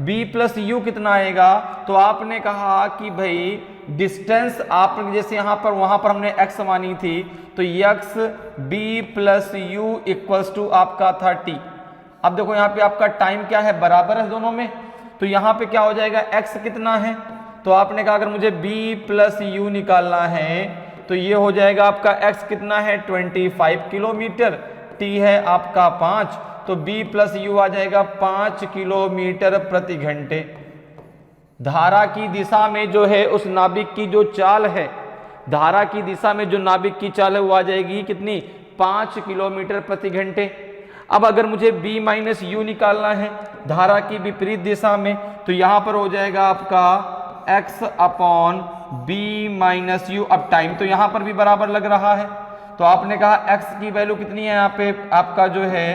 b प्लस यू कितना आएगा, तो आपने कहा कि भाई डिस्टेंस आपने जैसे यहाँ पर वहां पर हमने x मानी थी, तो x b plus U equals to आपका था t। अब देखो यहाँ पे आपका टाइम क्या है, बराबर है दोनों में, तो यहाँ पे क्या हो जाएगा, x कितना है, तो आपने कहा अगर मुझे b प्लस यू निकालना है तो ये हो जाएगा आपका x कितना है 25 किलोमीटर, t है आपका 5, तो b प्लस यू आ जाएगा 5 किलोमीटर प्रति घंटे। धारा की दिशा में जो है उस नाभिक की जो चाल है, धारा की दिशा में जो नाभिक की चाल है वो आ जाएगी कितनी, 5 किलोमीटर प्रति घंटे। अब अगर मुझे b माइनस यू निकालना है धारा की विपरीत दिशा में, तो यहां पर हो जाएगा आपका x upon B minus U. अब टाइम तो यहां पर भी बराबर लग रहा है, तो आपने कहा x की वैल्यू कितनी है, यहाँ पे आपका जो है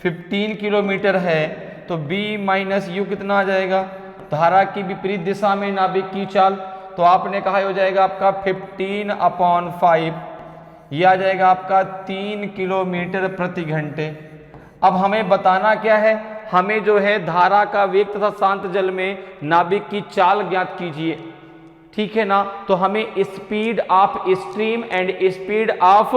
15 किलोमीटर है, तो b माइनस यू कितना आ जाएगा, धारा की विपरीत दिशा में नाभिक की चाल, तो आपने कहा हो जाएगा आपका 15 अपॉन 5, यह आ जाएगा आपका 3 किलोमीटर प्रति घंटे। अब हमें बताना क्या है, हमें जो है धारा का वेग तथा शांत जल में नाभिक की चाल ज्ञात कीजिए, ठीक है ना। तो हमें speed of stream and speed of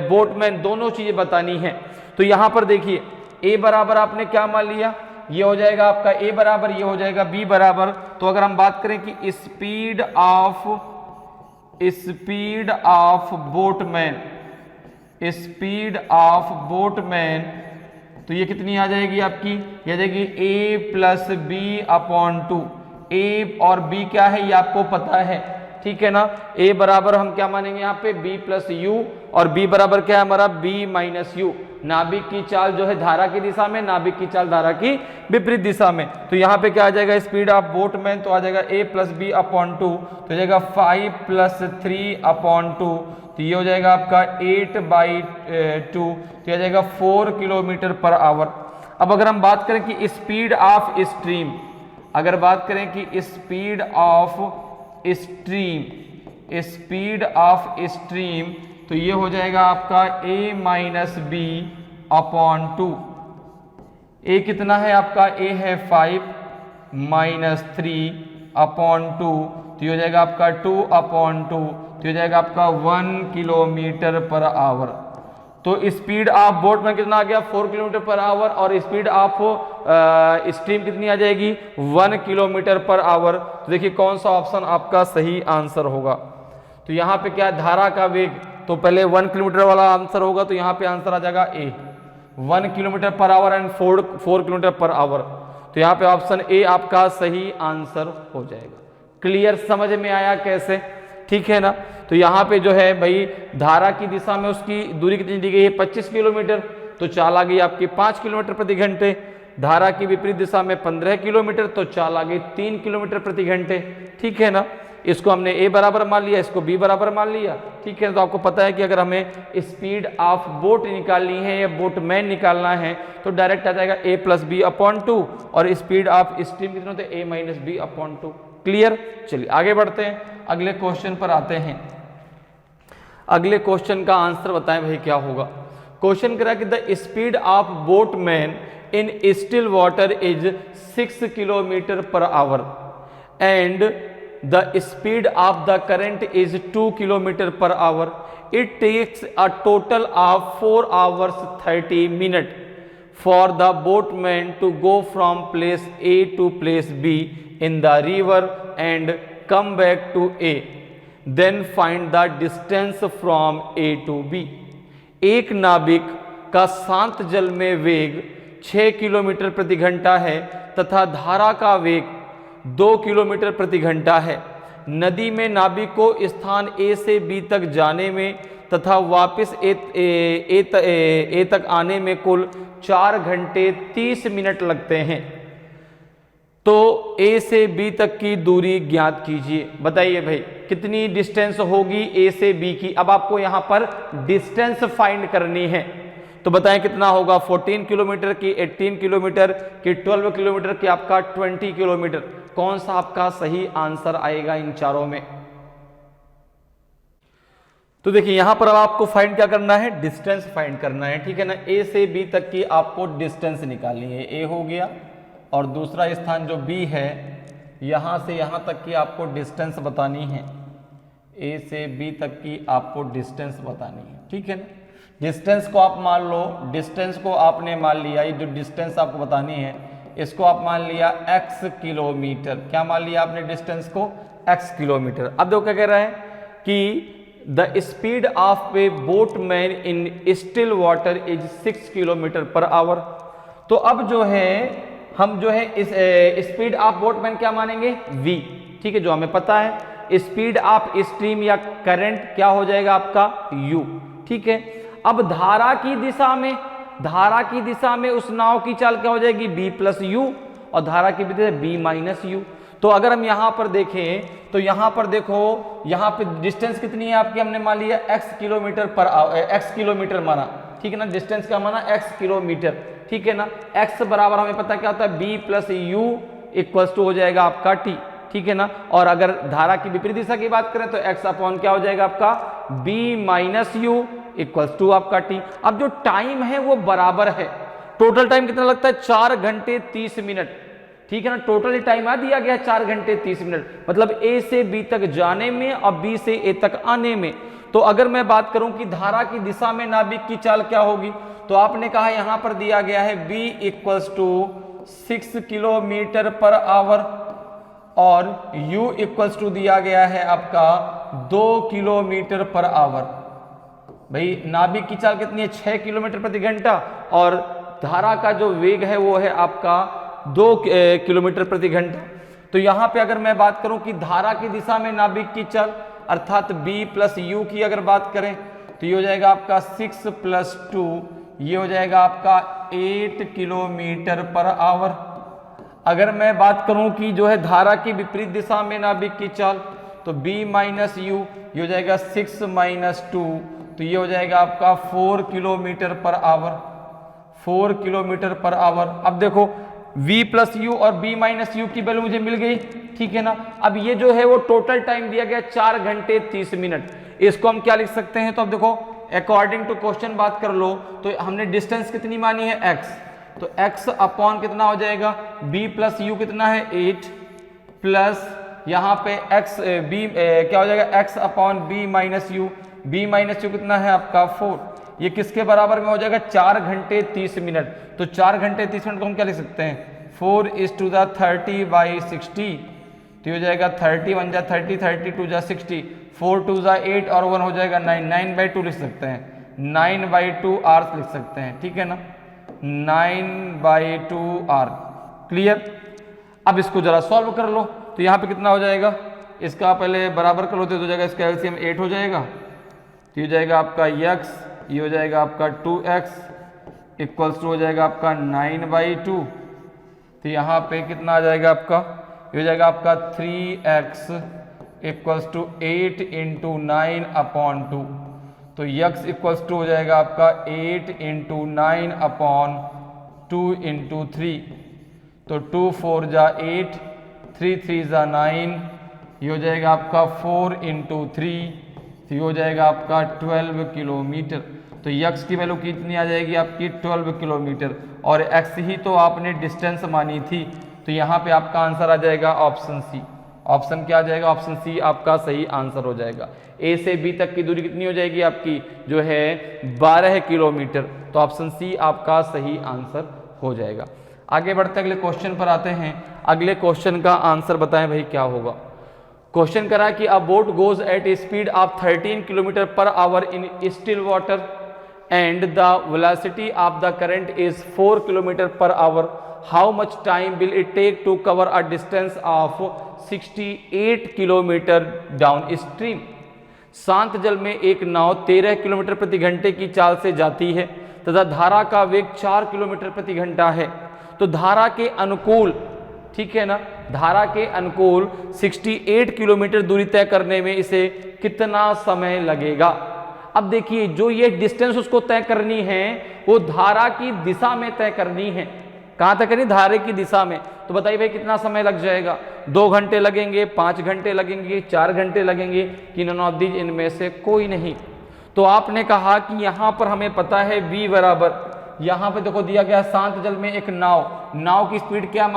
boatman दोनों चीजें बतानी है। तो यहां पर देखिए a बराबर आपने क्या मान लिया, ये हो जाएगा आपका a बराबर, ये हो जाएगा b बराबर। तो अगर हम बात करें कि स्पीड ऑफ बोटमैन, तो ये कितनी आ जाएगी आपकी, ये आ जाएगी a plus B upon 2। a और b क्या है ये आपको पता है, ठीक है ना। a बराबर हम क्या मानेंगे यहाँ पे b प्लस यू, और b बराबर क्या है हमारा b माइनस यू। नाभिक की चाल जो है धारा की दिशा में, नाभिक की चाल धारा की विपरीत दिशा में। तो यहाँ पे क्या आ जाएगा, स्पीड ऑफ बोटमैन, तो आ जाएगा a प्लस बी अपॉन 2, तो आ जाएगा 5 प्लस 3 अपॉन 2, तो ये हो जाएगा आपका 8/2, तो आ जाएगा 4 किलोमीटर पर आवर। अब अगर हम बात करें कि स्पीड ऑफ स्ट्रीम, अगर बात करें कि स्पीड ऑफ स्ट्रीम, तो ये हो जाएगा आपका a minus B upon 2। a कितना है आपका, a है 5 माइनस 3 अपॉन 2, तो ये हो जाएगा आपका 2 अपॉन 2, तो हो जाएगा आपका 1 किलोमीटर पर आवर। तो स्पीड ऑफ बोट में कितना आ गया, 4 किलोमीटर पर आवर, और स्पीड ऑफ स्ट्रीम कितनी आ जाएगी, 1 किलोमीटर पर आवर। तो देखिए कौन सा ऑप्शन आपका सही आंसर होगा। तो यहाँ पे क्या, धारा का वेग, तो पहले 1 किलोमीटर वाला आंसर होगा, तो यहाँ पे आंसर आ जाएगा ए, 1 kilometre per hour and 4 kilometre per hour. तो यहाँ पे ऑप्शन ए आपका सही आंसर हो जाएगा। क्लियर, समझ में आया कैसे, ठीक है ना। तो यहाँ पे जो है भाई धारा की दिशा में उसकी दूरी कितनी दी गई है, 25 किलोमीटर, तो चाल आ गई आपकी 5 किलोमीटर प्रति घंटे। धारा की विपरीत दिशा में 15 किलोमीटर, तो चाल आ गई 3 किलोमीटर प्रति घंटे, ठीक है ना। इसको हमने a बराबर मान लिया, इसको b बराबर मान लिया, ठीक है। तो आपको पता है कि अगर हमें स्पीड ऑफ बोट निकालनी है या बोटमैन निकालना है, तो डायरेक्ट आ जाएगा a प्लस बी अपॉन 2, और स्पीड ऑफ स्ट्रीम कितना होता है, a minus B upon 2। Clear, चलिए आगे बढ़ते हैं, अगले क्वेश्चन पर आते हैं। अगले क्वेश्चन का आंसर बताएं भाई क्या होगा। क्वेश्चन करा कि the speed of boatman in still water is 6 kilometre per hour and the speed of the current is 2 kilometre per hour. It takes a total of 4 hours 30 minutes for the boatman to go from place A to place B in the river and come back to A, then find the distance from A to B. एक नाविक का शांत जल में वेग 6 kilometre प्रति घंटा है तथा धारा का वेग 2 किलोमीटर प्रति घंटा है। नदी में नाविक को स्थान ए से बी तक जाने में तथा वापस ए तक आने में कुल 4 घंटे 30 मिनट लगते हैं। तो ए से बी तक की दूरी ज्ञात कीजिए। बताइए भाई कितनी डिस्टेंस होगी ए से बी की। अब आपको यहां पर डिस्टेंस फाइंड करनी है, तो बताएं कितना होगा। 14 किलोमीटर की, 18 किलोमीटर की, 12 किलोमीटर की, आपका 20 किलोमीटर। कौन सा आपका सही आंसर आएगा इन चारों में? तो देखिए यहां पर अब आपको फाइंड क्या करना है, डिस्टेंस फाइंड करना है, ठीक है ना। ए से बी तक की आपको डिस्टेंस निकालनी है। ए हो गया और दूसरा स्थान जो बी है, यहां से यहां तक की आपको डिस्टेंस बतानी है। ए से बी तक की आपको डिस्टेंस बतानी है, ठीक है ना। डिस्टेंस को आप मान लो, डिस्टेंस को आपने मान लिया, ये जो डिस्टेंस आपको बतानी है इसको आप मान लिया x किलोमीटर। क्या मान लिया आपने डिस्टेंस को? x kilometre. अब देखो क्या कह रहा है कि the speed of A boatman in still water is 6 kilometre per hour. तो अब जो है हम जो है इस स्पीड ऑफ बोटमैन क्या मानेंगे? v, ठीक है, जो हमें पता है। स्पीड ऑफ स्ट्रीम या करंट क्या हो जाएगा आपका? u, ठीक है। अब धारा की दिशा में उस नाव की चाल क्या हो जाएगी? b प्लस यू, और धारा की दिशा b माइनस यू। तो अगर हम यहां पर देखें तो यहां पर देखो, यहां पे डिस्टेंस कितनी है आपकी? हमने मान लिया x किलोमीटर पर x किलोमीटर माना, ठीक है ना। डिस्टेंस क्या माना? x किलोमीटर, ठीक है ना। x बराबर हमें पता क्या होता है? b plus U equals to हो जाएगा आपका t, ठीक है ना। और अगर धारा की विपरीत दिशा की बात करें तो x अपॉन क्या हो जाएगा आपका? b minus U equals to आपका t। अब जो टाइम है वो बराबर है। टोटल टाइम कितना लगता है? 4 घंटे 30 मिनट, ठीक है ना। टोटल टाइम आ दिया गया 4 घंटे 30 मिनट, मतलब ए से बी तक जाने में और बी से ए तक आने में। तो अगर मैं बात करूं कि धारा की दिशा में नाविक की चाल क्या होगी, तो आपने कहा यहां पर दिया गया है b equals to 6 kilometre per hour और u इक्वल्स टू दिया गया है आपका 2 किलोमीटर पर आवर। भाई नाविक की चाल कितनी है? 6 किलोमीटर प्रति घंटा, और धारा का जो वेग है वो है आपका 2 किलोमीटर प्रति घंटा। तो यहां पे अगर मैं बात करूं कि धारा की दिशा में नाविक की चाल अर्थात b प्लस यू की अगर बात करें तो ये हो जाएगा आपका 6 प्लस 2, ये हो जाएगा आपका 8 किलोमीटर पर आवर। अगर मैं बात करूं कि जो है धारा की विपरीत दिशा में नाविक की चाल, तो b माइनस यू, ये हो जाएगा 6 माइनस 2, तो ये हो जाएगा आपका 4 kilometre per our, 4 kilometre per our. अब देखो v प्लस यू और b माइनस यू की वैल्यू मुझे मिल गई, ठीक है ना। अब ये जो है वो टोटल टाइम दिया गया 4 घंटे 30 मिनट। इसको हम क्या लिख सकते हैं? तो अब देखो अकॉर्डिंग टू क्वेश्चन बात कर लो तो हमने डिस्टेंस कितनी मानी है? x, तो x अपॉन कितना हो जाएगा? b प्लस यू कितना है? 8 प्लस यहाँ पे x b क्या हो जाएगा? x upon b minus you, b minus you कितना है आपका? 4। ये किसके बराबर में हो जाएगा? 4 घंटे 30 मिनट। तो 4 घंटे 30 मिनट को हम क्या लिख सकते हैं? 4 is to the 30/60, तो हो जाएगा 30 1 जा 30, 30 2 जा 60, 4 2 जा 8 और 1 हो जाएगा 9, 9/2 लिख सकते हैं, 9/2 आवर्स लिख सकते हैं, ठीक है ना, 9/2 आवर। क्लियर? अब इसको जरा सॉल्व कर लो तो यहाँ पे कितना हो जाएगा? इसका पहले बराबर कर लो तो हो जाएगा, इसका एलसीएम 8 हो जाएगा, तो ये जाएगा आपका x, ये हो जाएगा आपका 2x इक्वल्स टू हो जाएगा आपका 9/2। तो यहाँ पे कितना आ जाएगा आपका? ये हो जाएगा आपका 3x इक्वल्स टू 8 इंटू 9/2। तो x इक्वल्स टू हो जाएगा आपका 8 इंटू 9/2 इंटू 3। तो 2 4 जा 8, 3 3 जा 9, ये हो जाएगा आपका 4 इंटू 3, तो ये हो जाएगा आपका 12 किलोमीटर। तो x की वैल्यू कितनी आ जाएगी आपकी? 12 किलोमीटर, और x ही तो आपने डिस्टेंस मानी थी, तो यहाँ पे आपका आंसर आ जाएगा ऑप्शन सी। ऑप्शन क्या आ जाएगा? ऑप्शन सी आपका सही आंसर हो जाएगा। ए से बी तक की दूरी कितनी हो जाएगी आपकी? जो है 12 किलोमीटर, तो ऑप्शन सी आपका सही आंसर हो जाएगा। आगे बढ़ते अगले क्वेश्चन पर आते हैं। अगले क्वेश्चन का आंसर बताएं भाई क्या होगा। क्वेश्चन करा कि a boat goes at speed of 13 kilometre per hour in still water and the velocity of the current is 4 kilometre per hour, how much time will it take to cover a distance of 68 kilometre downstream. शांत जल में एक नाव 13 kilometre प्रति घंटे की चाल से जाती है तथा धारा का वेग 4 किलोमीटर प्रति घंटा है, तो धारा के अनुकूल, ठीक है ना, धारा के अनुकूल 68 किलोमीटर दूरी तय करने में इसे कितना समय लगेगा। अब देखिए जो ये डिस्टेंस उसको तय करनी है वो धारा की दिशा में तय करनी है। कहां तय करनी? धारा की दिशा में। तो बताइए भाई कितना समय लग जाएगा? 2 घंटे लगेंगे, 5 घंटे लगेंगे, 4 घंटे लगेंगे कि नॉन ऑफ दीज इनमें से कोई नहीं। तो आपने कहा कि यहां पर हमें पता है v बराबर, यहां पे देखो दिया गया शांत जल में एक नाव की स्पीड क्या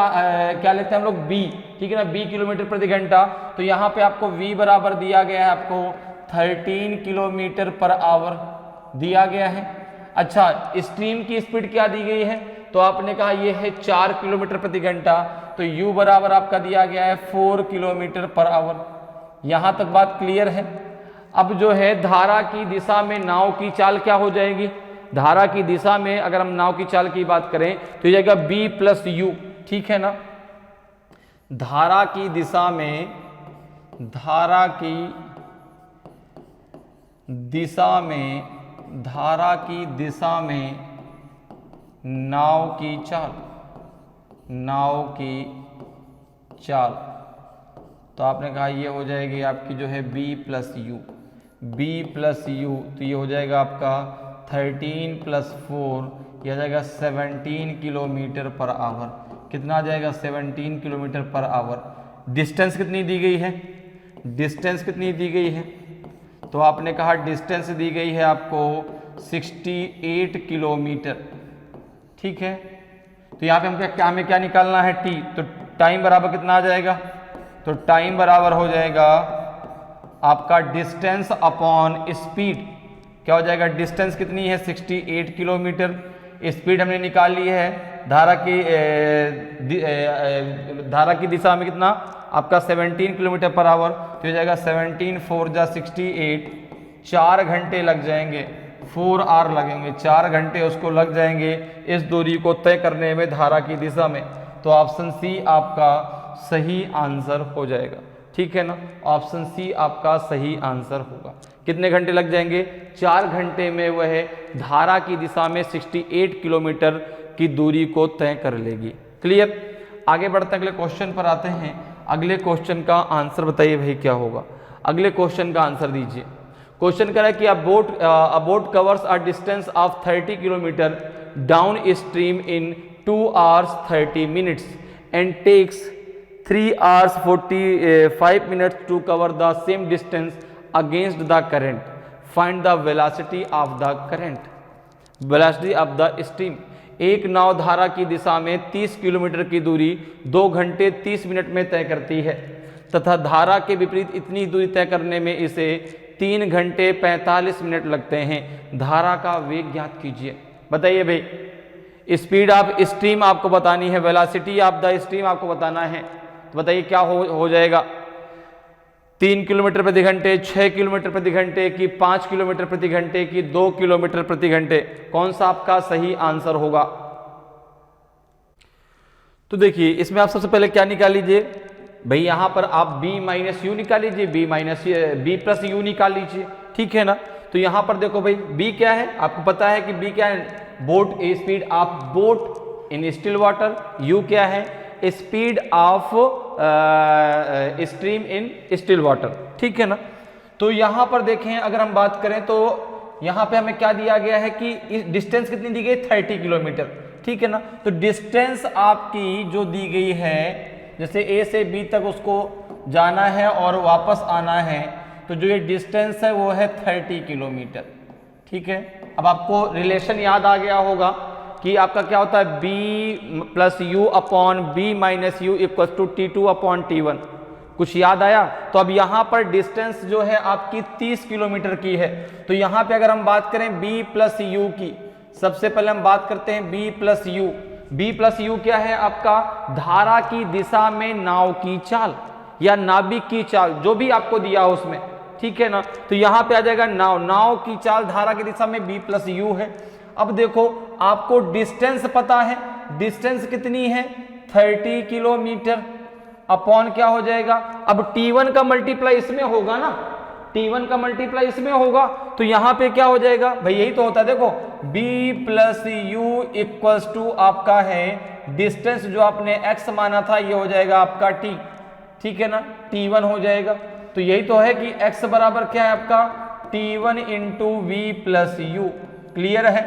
लेते हैं हम लोग? b, ठीक है ना, b किलोमीटर प्रति घंटा। तो यहां पे आपको v बराबर दिया गया है, आपको 13 किलोमीटर पर आवर दिया गया है। अच्छा, स्ट्रीम की स्पीड क्या दी गई है? तो आपने कहा ये है 4 किलोमीटर प्रति घंटा, तो u बराबर आपका दिया गया है 4 किलोमीटर पर आवर। यहां तक बात क्लियर है। अब जो है धारा की दिशा में नाव की चाल क्या हो जाएगी? धारा की दिशा में अगर हम नाव की चाल की बात करें तो ये जाएगा b प्लस u, ठीक है ना। धारा की दिशा में नाव की चाल, तो आपने कहा ये हो जाएगी आपकी जो है b प्लस u, तो ये हो जाएगा आपका 13 प्लस 4, यह जाएगा 17 किलोमीटर पर आवर। कितना आ जाएगा? 17 किलोमीटर पर आवर। डिस्टेंस कितनी दी गई है? तो आपने कहा डिस्टेंस दी गई है आपको 68 किलोमीटर, ठीक है। तो यहाँ पे हमें क्या निकालना है? t। तो टाइम बराबर कितना आ जाएगा? तो टाइम बराबर हो जाएगा आपका डिस्टेंस अपॉन स्पीड। क्या हो जाएगा? डिस्टेंस कितनी है? 68 किलोमीटर। स्पीड हमने निकाल ली है धारा की दिशा में कितना? आपका 17 किलोमीटर पर आवर। तो हो जाएगा 17 4 जा 68, 4 घंटे लग जाएंगे, 4 आवर लगेंगे, 4 घंटे उसको लग जाएंगे इस दूरी को तय करने में धारा की दिशा में। तो ऑप्शन सी आपका सही आंसर हो जाएगा, ठीक है ना। ऑप्शन सी आपका सही आंसर होगा। कितने घंटे लग जाएंगे? 4 घंटे में वह धारा की दिशा में 68 किलोमीटर की दूरी को तय कर लेगी। क्लियर? आगे बढ़ते हैं, अगले क्वेश्चन पर आते हैं। अगले क्वेश्चन का आंसर बताइए भाई क्या होगा? अगले क्वेश्चन का आंसर दीजिए। क्वेश्चन कह रहा है कि a boat covers a distance of 30 kilometre downstream in 2 hours 30 minutes and takes 3 hours 45 minutes to cover the same distance against the current. Find the velocity of the current. Velocity of the stream. एक नाव धारा की दिशा में 30 kilometre की दूरी 2 घंटे 30 minute में तय करती है तथा धारा के विपरीत इतनी दूरी तय करने में इसे 3 घंटे 45 मिनट लगते हैं। धारा का वेग ज्ञात कीजिए। बताइए भाई, स्पीड ऑफ स्ट्रीम आपको बतानी है, वेलोसिटी ऑफ द स्ट्रीम आपको बताना है। तो बताइए क्या हो जाएगा? 3 किलोमीटर प्रति घंटे, 6 किलोमीटर प्रति घंटे की 5 किलोमीटर प्रति घंटे की 2 किलोमीटर प्रति घंटे, कौन सा आपका सही आंसर होगा? तो देखिए इसमें आप सबसे पहले क्या निकाल लीजिए भाई, यहां पर आप b माइनस यू निकाल लीजिए, b प्लस यू निकाल लीजिए, ठीक है ना। तो यहां पर देखो भाई b क्या है, आपको पता है कि b क्या है? Boat speed of boat in still water. u क्या है? Speed of stream in still water, ठीक है ना। तो यहां पर देखें अगर हम बात करें तो यहां पे हमें क्या दिया गया है कि डिस्टेंस कितनी दी गई? 30 किलोमीटर, ठीक है ना। तो डिस्टेंस आपकी जो दी गई है, जैसे ए से बी तक उसको जाना है और वापस आना है, तो जो ये डिस्टेंस है वो है 30 किलोमीटर, ठीक है। अब आपको रिलेशन याद आ गया होगा कि आपका क्या होता है? b plus U upon b minus U equal to T2 upon T1। कुछ याद आया? तो अब यहाँ पर डिस्टेंस जो है आपकी 30 किलोमीटर की है। तो यहाँ पे अगर हम बात करें b प्लस यू की, सबसे पहले हम बात करते हैं b plus you. b plus you क्या है? आपका धारा की दिशा में नाव की चाल, या नाविक की चाल, जो भी आपको दिया हो उसमें, ठीक है ना। तो यहाँ पे आ जाएगा नाव, नाव की चाल धारा की दिशा में b प्लस यू है। अब देखो आपको डिस्टेंस पता है, डिस्टेंस कितनी है 30 किलोमीटर, अपॉन क्या हो जाएगा, अब T1 का मल्टीप्लाई इसमें होगा ना, T1 का मल्टीप्लाई इसमें होगा, तो यहां पे क्या हो जाएगा भाई, यही तो होता है, देखो b plus U equals to आपका है डिस्टेंस जो आपने x माना था, ये हो जाएगा आपका t, ठीक है ना, T1 हो जाएगा। तो यही तो है कि x बराबर क्या है आपका T1 into V plus U, clear है।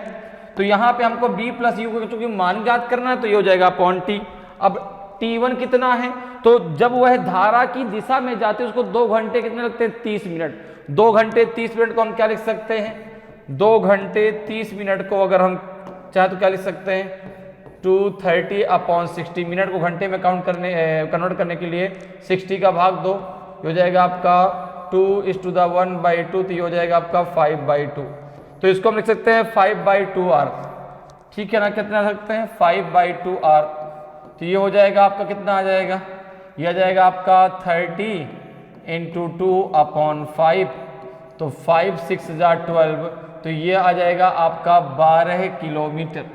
तो यहाँ पे हमको b प्लस यू को चूंकि मान ज्ञात करना है तो ये हो जाएगा अपॉन t। अब T1 कितना है, तो जब वह धारा की दिशा में जाते हैं उसको 2 घंटे कितने लगते हैं 30 मिनट, 2 घंटे 30 मिनट को हम क्या लिख सकते हैं, 2 घंटे 30 मिनट को अगर हम चाहे तो क्या लिख सकते हैं 230 अपॉन 60, मिनट को घंटे में कन्वर्ट करने के लिए 60 का भाग 2, ये हो जाएगा आपका 2:1/2, तो ये हो जाएगा आपका 5/2। तो इसको हम लिख सकते हैं 5/2r, ठीक है ना, कितना लिख सकते हैं 5/2r। तो ये हो जाएगा आपका कितना आ जाएगा, ये आ जाएगा आपका 30 इंटू 2/5, तो 5 6 12, तो ये आ जाएगा आपका 12 किलोमीटर,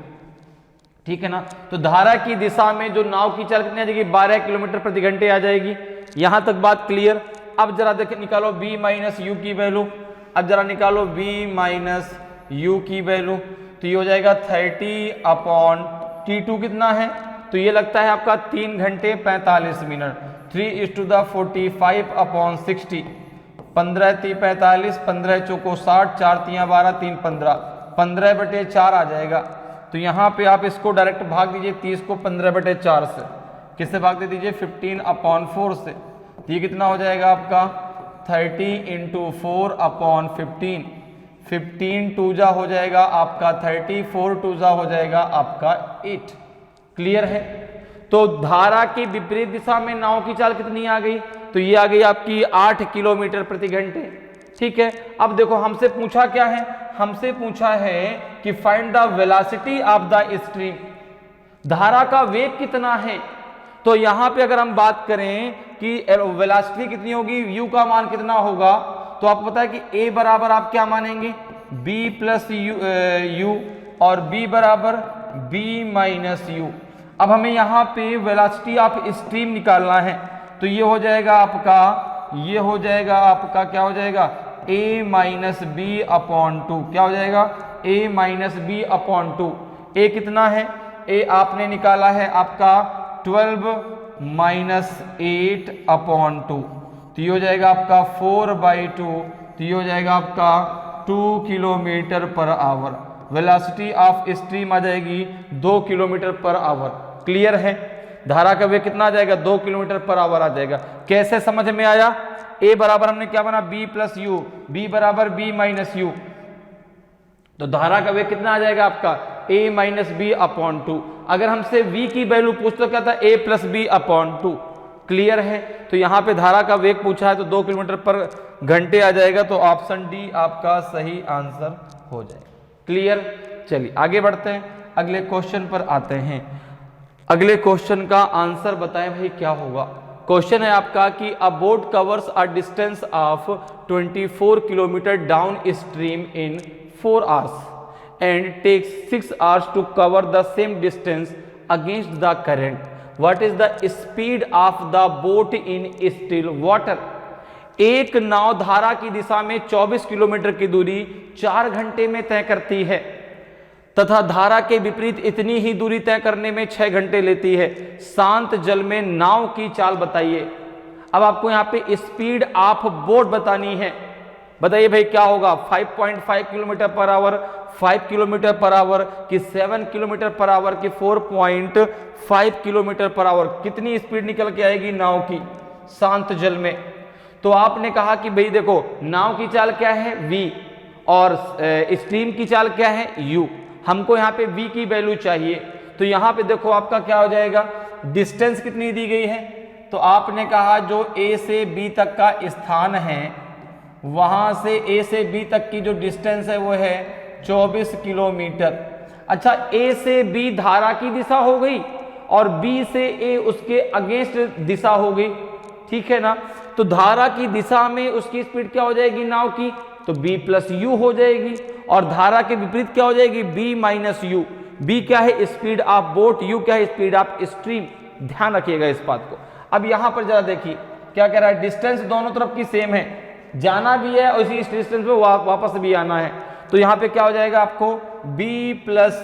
ठीक है ना। तो धारा की दिशा में जो नाव की चाल कितनी आ जाएगी 12 किलोमीटर प्रति घंटे आ जाएगी। यहां तक बात क्लियर। अब जरा देखिए निकालो b माइनस यू की वैल्यू, अब जरा निकालो b माइनस यू की वैल्यू, तो ये हो जाएगा 30 अपॉन T2 कितना है, तो ये लगता है आपका 3 घंटे 45 मिनट, 3:45 अपॉन 60, 15×3 = 45, 15 चौको 60, 4 × 12, 3 15, 15/4 आ जाएगा। तो यहाँ पे आप इसको डायरेक्ट भाग दीजिए 30 को 15/4 से, किससे भाग दे दीजिए 15/4 से, तो ये कितना हो जाएगा आपका 30 इंटू 4 अपॉन 15, 15 2 जा हो जाएगा आपका 30, 4 2 जा हो जाएगा आपका 8, क्लियर है। तो धारा की विपरीत दिशा में नाव की चाल कितनी आ गई, तो ये आ गई आपकी 8 किलोमीटर प्रति घंटे, ठीक है। अब देखो हमसे पूछा क्या है, हमसे पूछा है कि find the velocity of the stream, धारा का वेग कितना है। तो यहां पे अगर हम बात करें कि वेलोसिटी कितनी होगी, u का मान कितना होगा, तो आपको पता है कि a बराबर आप क्या मानेंगे b प्लस यू और b बराबर b माइनस यू। अब हमें यहाँ पे वेलोसिटी ऑफ स्ट्रीम निकालना है, तो ये हो जाएगा आपका, ये हो जाएगा आपका क्या हो जाएगा a माइनस बी अपॉन 2, क्या हो जाएगा a minus B upon 2। a कितना है, a आपने निकाला है आपका 12 माइनस 8 अपॉन 2, तो ये हो जाएगा आपका 4/2, तो ये हो जाएगा आपका 2 kilometre per hour. Velocity of stream आ जाएगी 2 किलोमीटर पर आवर, क्लियर है। धारा का वेग कितना आ जाएगा 2 किलोमीटर पर आवर आ जाएगा। कैसे समझ में आया, a बराबर हमने क्या बना b प्लस यू, b बराबर b माइनस यू, तो धारा का वेग कितना आ जाएगा आपका a माइनस बी अपॉन 2। अगर हमसे v की वैल्यू पूछते क्या था a plus B upon 2, clear है। तो यहाँ पे धारा का वेग पूछा है तो 2 किलोमीटर पर घंटे आ जाएगा, तो ऑप्शन डी आपका सही आंसर हो जाएगा, क्लियर। चलिए आगे बढ़ते हैं, अगले क्वेश्चन पर आते हैं। अगले क्वेश्चन का आंसर बताएं भाई क्या होगा। क्वेश्चन है आपका कि a boat covers a distance of 24 kilometre downstream in 4 hours and takes 6 hours to cover the same distance against the current. What is the speed of the boat in still water. एक नाव धारा की दिशा में 24 kilometre की दूरी 4 घंटे में तय करती है तथा धारा के विपरीत इतनी ही दूरी तय करने में 6 घंटे लेती है। शांत जल में नाव की चाल बताइए। अब आपको यहाँ पे स्पीड ऑफ बोट बतानी है, बताइए भाई क्या होगा 5.5 kilometre per our, 5 kilometre per our कि 7 किलोमीटर पर आवर की 4.5 किलोमीटर पर आवर, कितनी स्पीड निकल के आएगी नाव की शांत जल में। तो आपने कहा कि भाई देखो नाव की चाल क्या है v और स्ट्रीम की चाल क्या है u, हमको यहाँ पे v की वैल्यू चाहिए। तो यहाँ पे देखो आपका क्या हो जाएगा, डिस्टेंस कितनी दी गई है, तो आपने कहा जो a से b तक का स्थान है वहां से a से b तक की जो डिस्टेंस है वो है 24 किलोमीटर। अच्छा a से b धारा की दिशा हो गई और b से a उसके अगेंस्ट दिशा हो गई, ठीक है ना। तो धारा की दिशा में उसकी स्पीड क्या हो जाएगी नाव की, तो b प्लस यू हो जाएगी, और धारा के विपरीत क्या हो जाएगी, b माइनस यू। b क्या है, स्पीड ऑफ बोट, u क्या है, स्पीड ऑफ स्ट्रीम। ध्यान रखिएगा इस बात को। अब यहां पर जरा देखिए क्या कह रहा है, डिस्टेंस दोनों तरफ की सेम है, जाना भी है और इसी डिस्टेंस पे वापस भी आना है। तो यहां पे क्या हो जाएगा आपको, b प्लस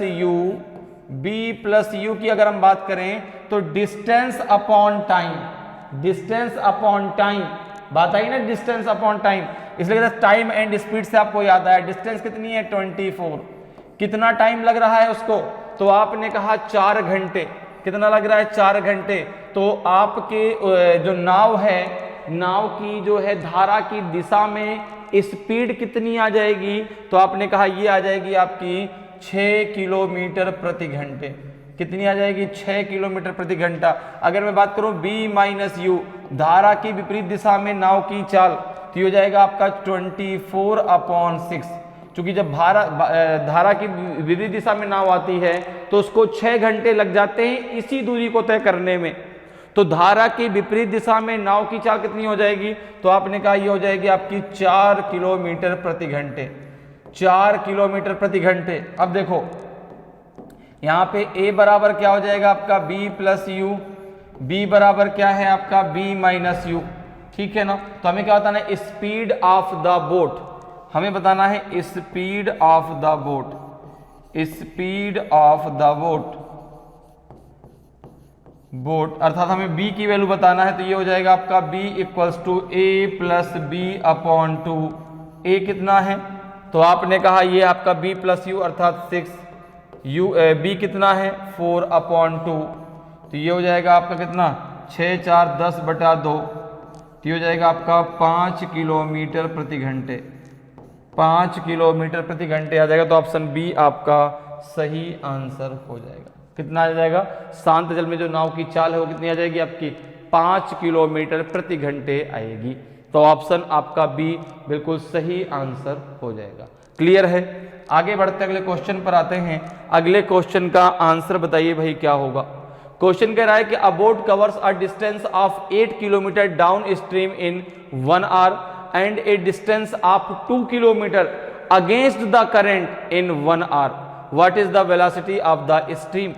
यू की अगर हम बात करें तो डिस्टेंस अपॉन टाइम, बात आई ना, डिस्टेंस अपॉन टाइम, इसलिए टाइम एंड स्पीड से आपको याद आया। डिस्टेंस कितनी है 24, कितना टाइम लग रहा है उसको, तो आपने कहा 4 घंटे। कितना लग रहा है, 4 घंटे। तो आपके जो नाव है, नाव की जो है धारा की दिशा में स्पीड कितनी आ जाएगी, तो आपने कहा ये आ जाएगी आपकी 6 किलोमीटर प्रति घंटे। कितनी आ जाएगी, 6 किलोमीटर प्रति घंटा। अगर मैं बात करूं b माइनस यू, धारा की विपरीत दिशा में नाव की चाल, तो ये हो जाएगा आपका 24/6। क्योंकि जब धारा की विपरीत दिशा में नाव आती है तो उसको 6 घंटे लग जाते हैं इसी दूरी को तय करने में। तो धारा की विपरीत दिशा में नाव की चाल कितनी हो जाएगी, तो आपने कहा ये हो जाएगी आपकी 4 किलोमीटर प्रति घंटे, 4 किलोमीटर प्रति घंटे। अब देखो यहाँ पे a बराबर क्या हो जाएगा आपका b प्लस यू, b बराबर क्या है आपका b माइनस यू, ठीक है ना। तो हमें क्या बताना है, स्पीड ऑफ द बोट, हमें बताना है speed of the boat, speed of the boat अर्थात हमें b की वैल्यू बताना है। तो ये हो जाएगा आपका b equals to a plus B upon 2। a कितना है, तो आपने कहा ये आपका b प्लस यू अर्थात 6, b कितना है 4/2। तो ये हो जाएगा आपका कितना 6 4 10/2। तो ये हो जाएगा आपका 5 किलोमीटर प्रति घंटे, 5 किलोमीटर प्रति घंटे आ जाएगा। तो ऑप्शन बी आपका सही आंसर हो जाएगा। कितना आ जाएगा, शांत जल में जो नाव की चाल है वो कितनी आ जाएगी आपकी 5 किलोमीटर प्रति घंटे आएगी। तो ऑप्शन आपका बी बिल्कुल सही आंसर हो जाएगा। क्लियर है। आगे बढ़ते अगले क्वेश्चन पर आते हैं। अगले क्वेश्चन का आंसर बताइए भाई क्या होगा। क्वेश्चन कह रहा है कि a boat covers a distance of 8 kilometre downstream in 1 hour and a distance of 2 kilometre against the current in 1 hour. What is the velocity of the stream.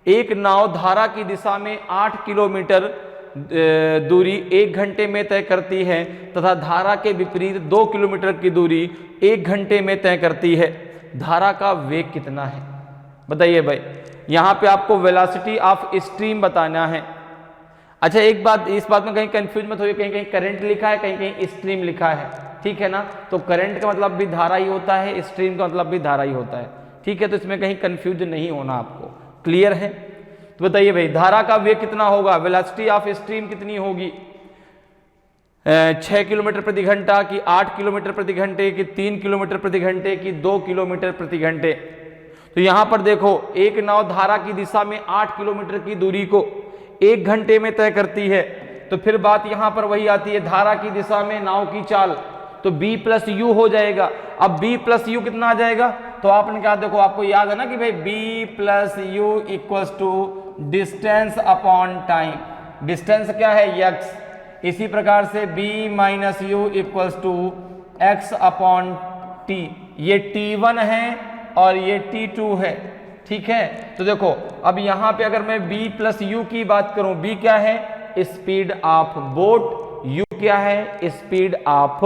एक नाव धारा की दिशा में 8 किलोमीटर दूरी 1 घंटे में तय करती है तथा धारा के विपरीत 2 किलोमीटर की दूरी 1 घंटे में तय करती है। धारा का वेग कितना है बताइए भाई। यहां पे आपको वेलोसिटी ऑफ स्ट्रीम बताना है। अच्छा एक बात, इस बात में कहीं कंफ्यूज मत होइए, कहीं कहीं करंट लिखा है, कहीं कहीं स्ट्रीम लिखा है, ठीक है ना। तो करंट का मतलब भी धारा ही होता है, स्ट्रीम का मतलब भी धारा ही होता है, ठीक है। तो इसमें कहीं कंफ्यूज नहीं होना आपको। क्लियर है। तो बताइए भाई धारा का वेग कितना होगा, वेलोसिटी ऑफ स्ट्रीम कितनी होगी, 6 किलोमीटर प्रति घंटा की 8 किलोमीटर प्रति घंटे की 3 किलोमीटर प्रति घंटे की 2 किलोमीटर प्रति घंटे। तो यहां पर देखो एक नाव धारा की दिशा में 8 किलोमीटर की दूरी को 1 घंटे में तय करती है। तो फिर बात यहां पर वही आती है, धारा की दिशा में नाव की चाल, तो b प्लस यू हो जाएगा। अब b प्लस यू कितना आ जाएगा, तो आपने कहा देखो आपको याद है ना कि भाई b plus U equals to distance upon time. Distance क्या है x, इसी प्रकार से b minus U equals to x upon T. ये t1 है और ये t2 है, ठीक है। तो देखो अब यहां पे अगर मैं b प्लस यू की बात करूं, b क्या है स्पीड ऑफ बोट, u क्या है स्पीड ऑफ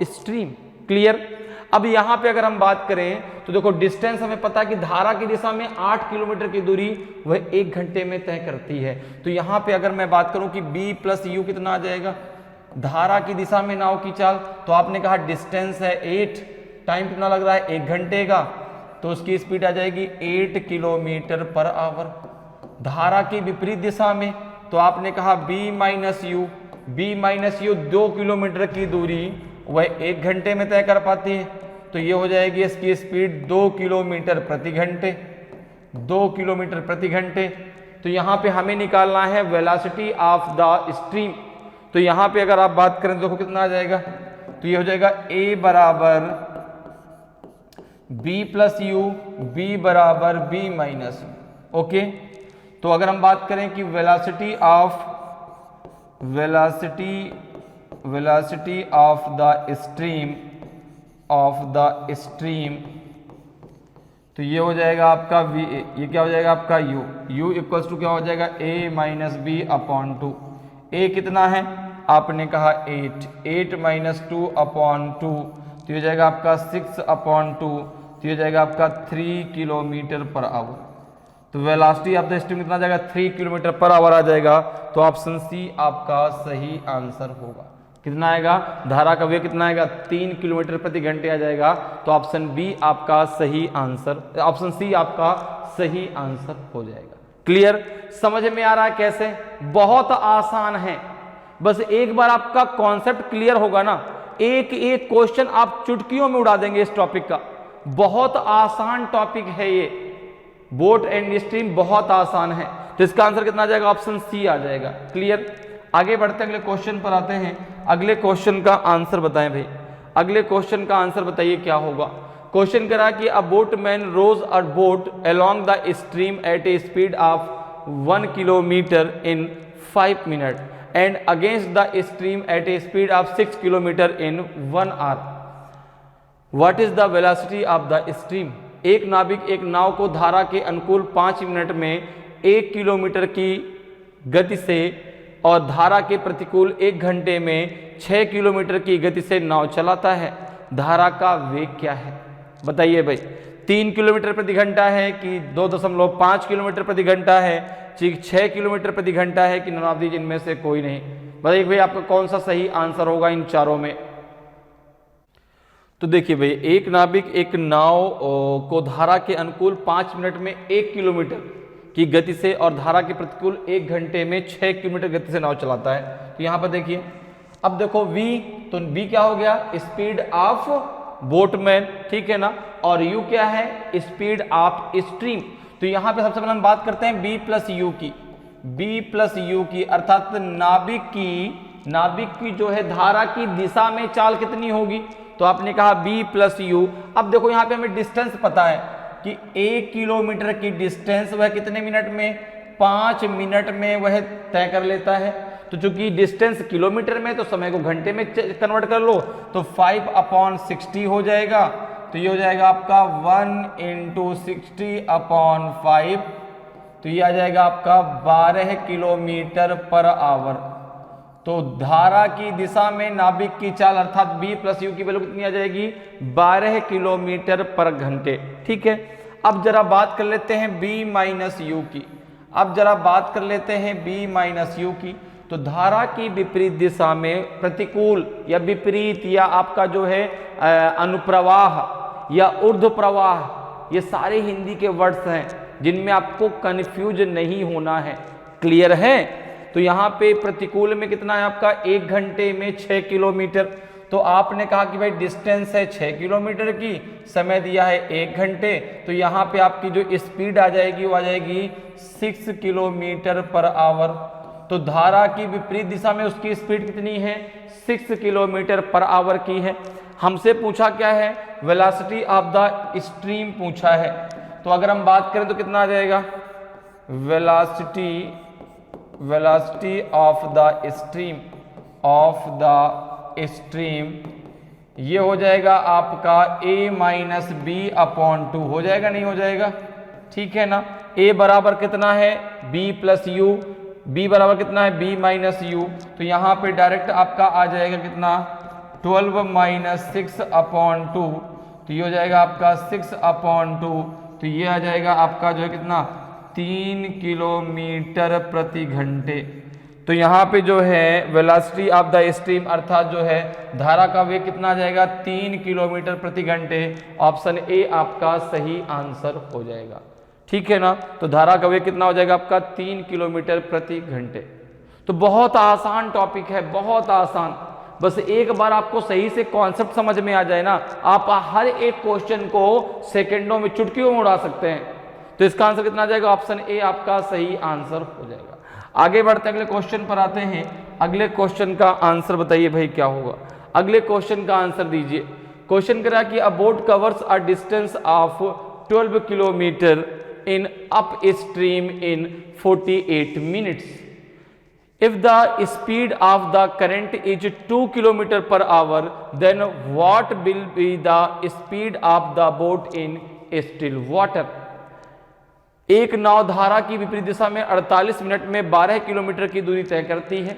स्ट्रीम। क्लियर। अब यहां पे अगर हम बात करें तो देखो डिस्टेंस हमें पता है कि धारा की दिशा में 8 किलोमीटर की दूरी वह 1 घंटे में तय करती है। तो यहां पे अगर मैं बात करूं कि b प्लस यू कितना आ जाएगा, धारा की दिशा में नाव की चाल, तो आपने कहा डिस्टेंस है 8, टाइम कितना लग रहा है 1 घंटे का, तो उसकी स्पीड आ जाएगी 8 किलोमीटर पर आवर। धारा की विपरीत दिशा में तो आपने कहा b माइनस यू 2 किलोमीटर की दूरी वह 1 घंटे में तय कर पाती है। तो ये हो जाएगी इसकी स्पीड 2 किलोमीटर प्रति घंटे, 2 किलोमीटर प्रति घंटे। तो यहाँ पे हमें निकालना है वेलोसिटी ऑफ द स्ट्रीम। तो यहाँ पे अगर आप बात करें तो देखो कितना आ जाएगा, तो ये हो जाएगा a बराबर b प्लस यू, b बराबर b माइनस। ओके। तो अगर हम बात करें कि velocity of velocity of the stream, तो ये हो जाएगा आपका v, ये क्या हो जाएगा आपका u इक्वल्स टू क्या हो जाएगा a minus B upon 2। a कितना है आपने कहा 8 माइनस 2 अपॉन 2, तो ये हो जाएगा आपका 6 अपॉन 2, तो ये हो जाएगा आपका 3 किलोमीटर पर आवर। तो वेलोसिटी ऑफ द स्ट्रीम कितना जाएगा 3 किलोमीटर पर आवर आ जाएगा। तो ऑप्शन सी आपका सही आंसर होगा। कितना आएगा, धारा का वेग कितना आएगा 3 किलोमीटर प्रति घंटे आ जाएगा। तो ऑप्शन बी आपका सही आंसर, ऑप्शन सी आपका सही आंसर हो जाएगा। क्लियर, समझ में आ रहा है कैसे? बहुत आसान है, बस एक बार आपका कॉन्सेप्ट क्लियर होगा ना, एक एक क्वेश्चन आप चुटकियों में उड़ा देंगे इस टॉपिक का। बहुत आसान टॉपिक है ये, बोट एंड स्ट्रीम बहुत आसान है। तो इसका आंसर कितना आ जाएगा, ऑप्शन सी आ जाएगा। क्लियर, आगे बढ़ते हैं, अगले क्वेश्चन पर आते हैं। अगले क्वेश्चन का आंसर बताएं भाई, अगले क्वेश्चन का आंसर बताइए क्या होगा। क्वेश्चन करा कि a boatman rows a boat along the stream at a speed of 1 kilometre in 5 minute and against the stream at a speed of 6 kilometre in 1 hour. What is the velocity of the stream. एक नाविक एक नाव को धारा के अनुकूल 5 minute में 1 kilometre की गति से और धारा के प्रतिकूल 1 घंटे में 6 किलोमीटर की गति से नाव चलाता है। धारा का वेग क्या है बताइए भाई। 3 किलोमीटर प्रति घंटा है कि 2.5 किलोमीटर प्रति घंटा है, 6 किलोमीटर प्रति घंटा है कि नॉन ऑफ दीज इनमें से कोई नहीं। बताइए भाई आपका कौन सा सही आंसर होगा इन चारों में। तो देखिए भाई, एक नाविक एक नाव को धारा के अनुकूल 5 मिनट में 1 किलोमीटर की गति से और धारा के प्रतिकूल 1 घंटे में 6 किलोमीटर गति से नाव चलाता है। तो यहाँ पर देखिए, अब देखो v, तो v क्या हो गया, स्पीड ऑफ बोटमैन, ठीक है ना, और u क्या है, स्पीड ऑफ स्ट्रीम। तो यहाँ पे सबसे पहले हम बात करते हैं b प्लस u की, b प्लस u की, अर्थात नाविक की जो है धारा की दिशा में चाल कितनी होगी। तो आपने कहा b प्लस u। अब देखो यहाँ पे हमें डिस्टेंस पता है कि 1 किलोमीटर की डिस्टेंस वह कितने मिनट में, 5 मिनट में वह तय कर लेता है। तो चूंकि डिस्टेंस किलोमीटर में तो समय को घंटे में कन्वर्ट कर लो, तो 5/60 हो जाएगा। तो ये हो जाएगा आपका 1 × 60/5, तो ये आ जाएगा आपका 12 किलोमीटर पर आवर। तो धारा की दिशा में नाविक की चाल अर्थात b प्लस u की वैल्यू कितनी आ जाएगी, 12 किलोमीटर पर घंटे। ठीक है, अब जरा बात कर लेते हैं b माइनस u की। अब जरा बात कर लेते हैं b माइनस u की। तो धारा की विपरीत दिशा में प्रतिकूल या विपरीत या आपका जो है अनुप्रवाह या ऊर्ध्व प्रवाह, ये सारे हिंदी के वर्ड्स हैं जिनमें आपको कंफ्यूज नहीं होना है। क्लियर है। तो यहाँ पे प्रतिकूल में कितना है आपका, 1 घंटे में 6 किलोमीटर। तो आपने कहा कि भाई डिस्टेंस है 6 किलोमीटर की, समय दिया है 1 घंटे, तो यहाँ पे आपकी जो स्पीड आ जाएगी वो आ जाएगी 6 किलोमीटर पर आवर। तो धारा की विपरीत दिशा में उसकी स्पीड कितनी है, 6 किलोमीटर पर आवर की है। हमसे पूछा क्या है, वेलोसिटी ऑफ द स्ट्रीम पूछा है। तो अगर हम बात करें तो कितना आ जाएगा, वेलोसिटी ऑफ द स्ट्रीम, ये हो जाएगा आपका a माइनस बी अपॉन 2 हो जाएगा, नहीं हो जाएगा, ठीक है ना। a बराबर कितना है, b प्लस u, b बराबर कितना है, b माइनस u। तो यहाँ पे डायरेक्ट आपका आ जाएगा कितना, 12 माइनस 6/2, तो ये हो जाएगा आपका 6/2। तो ये आ जाएगा आपका जो है कितना, 3 किलोमीटर प्रति घंटे। तो यहाँ पे जो है वेलोसिटी ऑफ द स्ट्रीम अर्थात जो है धारा का वेग कितना आ जाएगा, 3 किलोमीटर प्रति घंटे। ऑप्शन ए आपका सही आंसर हो जाएगा, ठीक है ना। तो धारा का वेग कितना हो जाएगा आपका, 3 किलोमीटर प्रति घंटे। तो बहुत आसान टॉपिक है, बहुत आसान। बस एक बार आपको सही से कॉन्सेप्ट समझ में आ जाए ना, आप हर एक क्वेश्चन को सेकेंडों में, चुटकियों में उड़ा सकते हैं। तो इसका आंसर कितना आ जाएगा, ऑप्शन ए आपका सही आंसर हो जाएगा। आगे बढ़ते अगले क्वेश्चन पर आते हैं। अगले क्वेश्चन का आंसर बताइए भाई क्या होगा। अगले क्वेश्चन का आंसर दीजिए। क्वेश्चन करा कि a boat covers a distance of 12 kilometre in up stream in 48 minutes. If the speed of the current is 2 kilometer per hour, then what will be the speed of the boat in still water? एक नाव धारा की विपरीत दिशा में 48 minute में 12 kilometre की दूरी तय करती है।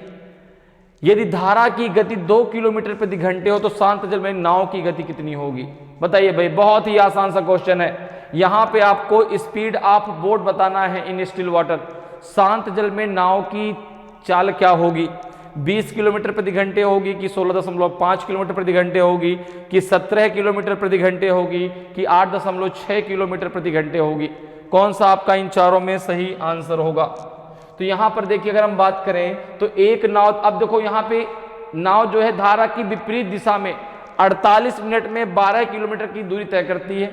यदि धारा की गति 2 किलोमीटर प्रति घंटे हो तो शांत जल में नाव की गति कितनी होगी? बताइए भाई, बहुत ही आसान सा क्वेश्चन है। यहां पे आपको स्पीड ऑफ बोट बताना है इन स्टिल वाटर। शांत जल में नाव की चाल क्या होगी? 20 किलोमीटर प्रति घंटे होगी कि 16.5 किलोमीटर प्रति घंटे होगी कि 17 किलोमीटर प्रति घंटे होगी कि 8.6 किलोमीटर प्रति घंटे होगी? कौन सा आपका इन चारों में सही आंसर होगा? तो यहां पर देखिए, अगर हम बात करें तो एक नाव, अब देखो यहां पे नाव जो है धारा की विपरीत दिशा में 48 मिनट में 12 किलोमीटर की दूरी तय करती है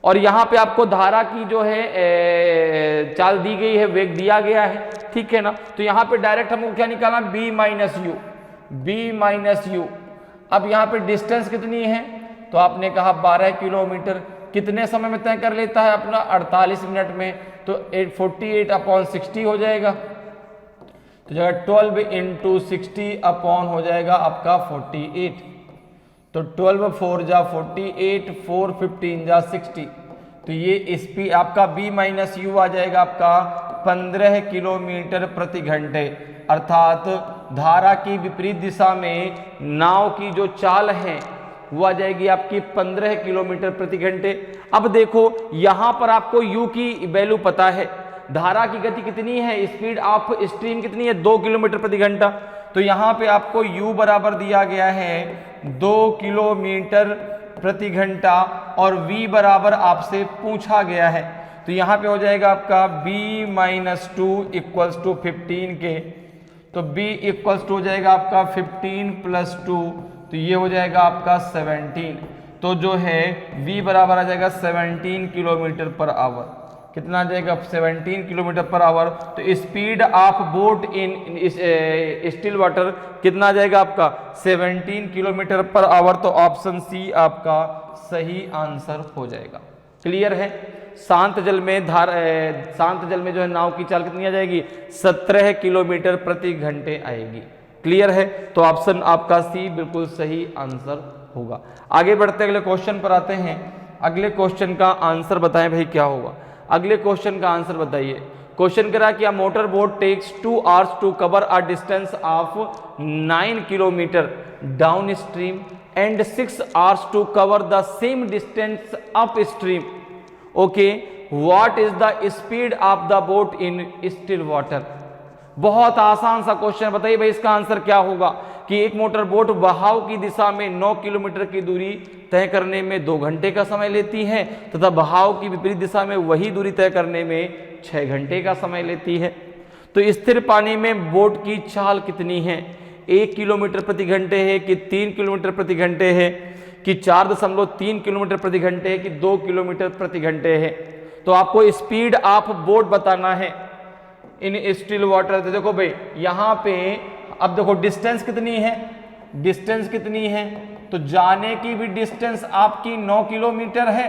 और यहां पे आपको धारा की जो है चाल दी गई है, वेग दिया गया है, ठीक है ना। तो यहां पे डायरेक्ट हमको क्या निकालना? b minus U. अब यहां पे डिस्टेंस कितनी है? तो आपने कहा 12 किलोमीटर। कितने समय में तय कर लेता है अपना? 48 मिनट में। तो 48/60 हो जाएगा। तो जगह 12 × 60 अपॉन हो जाएगा आपका 48। तो 12 4 जा 48, 4 15 जा 60। तो ये स्पीड आपका b माइनस यू आ जाएगा आपका 15 किलोमीटर प्रति घंटे। अर्थात धारा की विपरीत दिशा में नाव की जो चाल है वो आ जाएगी आपकी 15 किलोमीटर प्रति घंटे। अब देखो यहां पर आपको u की वैल्यू पता है, धारा की गति कितनी है, स्पीड ऑफ स्ट्रीम कितनी है? 2 किलोमीटर प्रति घंटा। तो यहां पे आपको u बराबर दिया गया है 2 किलोमीटर प्रति घंटा और v बराबर आपसे पूछा गया है। तो यहां पे हो जाएगा आपका b माइनस 2 इक्वल्स टू 15 के। तो b इक्वल्स टू हो जाएगा आपका 15 + 2, तो ये हो जाएगा आपका 17। तो जो है v बराबर आ जाएगा 17 किलोमीटर पर आवर। कितना आ जाएगा? 17 किलोमीटर पर आवर। तो speed of boat in still water कितना आ जाएगा आपका? 17 किलोमीटर पर आवर। तो ऑप्शन सी आपका सही आंसर हो जाएगा। क्लियर है? शांत जल में शांत जल में जो है नाव की चाल कितनी आ जाएगी? 17 किलोमीटर प्रति घंटे आएगी। क्लियर है? तो ऑप्शन आपका सी बिल्कुल सही आंसर होगा। आगे बढ़ते अगले क्वेश्चन पर आते हैं। अगले क्वेश्चन का आंसर बताएं भाई क्या होगा? अगले क्वेश्चन का आंसर बताइए। क्वेश्चन करा कि a motor boat takes 2 hours to cover a distance of 9 kilometre downstream and 6 hours to cover the same distance upstream. Okay, what is the speed of the boat in still water? बहुत आसान सा question. बताइए भाई इसका answer क्या होगा? कि एक मोटर बोट बहाव की दिशा में 9 किलोमीटर की दूरी तय करने में 2 घंटे का समय लेती है तथा बहाव की विपरीत दिशा में वही दूरी तय करने में 6 घंटे का समय लेती है। तो स्थिर पानी में बोट की चाल कितनी है? 1 किलोमीटर प्रति घंटे है कि 3 किलोमीटर प्रति घंटे है कि 4.3 किलोमीटर प्रति घंटे है कि 2 किलोमीटर प्रति घंटे है? तो आपको स्पीड ऑफ बोट बताना है इन स्टिल वाटर। तो देखो भाई यहां पे अब देखो डिस्टेंस कितनी है? डिस्टेंस कितनी है? तो जाने की भी डिस्टेंस आपकी 9 किलोमीटर है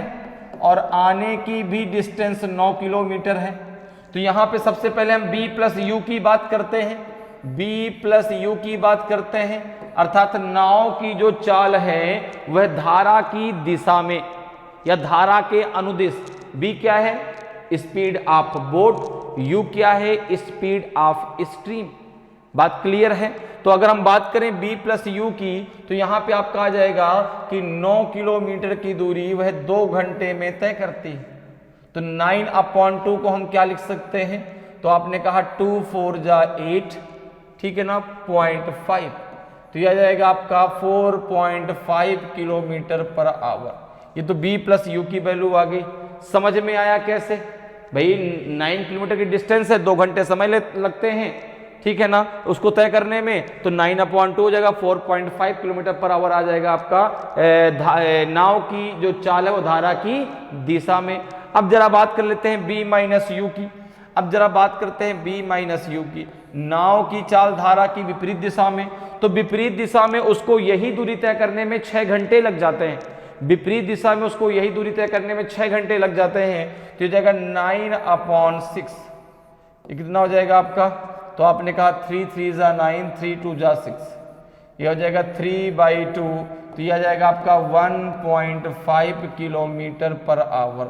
और आने की भी डिस्टेंस 9 किलोमीटर है। तो यहां पे सबसे पहले हम b + u की बात करते हैं। b + u की बात करते हैं अर्थात नाव की जो चाल है वह धारा की दिशा में या धारा के अनुदिश। b क्या है? Speed of boat. u क्या है? Speed of stream. बात क्लियर है? तो अगर हम बात करें b + u की तो यहां पे आपका आ जाएगा कि 9 किलोमीटर की दूरी वह 2 घंटे में तय करती है। तो 9/2 को हम क्या लिख सकते हैं? तो आपने कहा 2 4 जा 8, ठीक है ना, 0.5। तो यह आ जाएगा आपका 4.5 किलोमीटर पर आवर। ये तो b + u की वैल्यू आ गई। समझ में आया कैसे? भाई 9 किलोमीटर की डिस्टेंस है, 2 घंटे समय लगते हैं, ठीक है ना, उसको तय करने में। तो 9/2 हो जाएगा, 4.5 किलोमीटर पर आवर आ जाएगा आपका नाव की जो चाल है वो धारा की दिशा में। अब जरा बात कर लेते हैं b - u की। अब जरा बात करते हैं b - u की। नाव की चाल धारा की विपरीत दिशा में, तो विपरीत दिशा में उसको यही दूरी तय करने में 6 घंटे लग जाते हैं। विपरीत दिशा में उसको यही दूरी तय करने में 6 घंटे लग जाते हैं। तो ये जाएगा 9/6। ये कितना हो जाएगा आपका? तो आपने कहा 3 3 जा 9, 3 2 जा 6, ये हो जाएगा 3/2, तो ये आ जाएगा आपका 1.5 किलोमीटर पर आवर।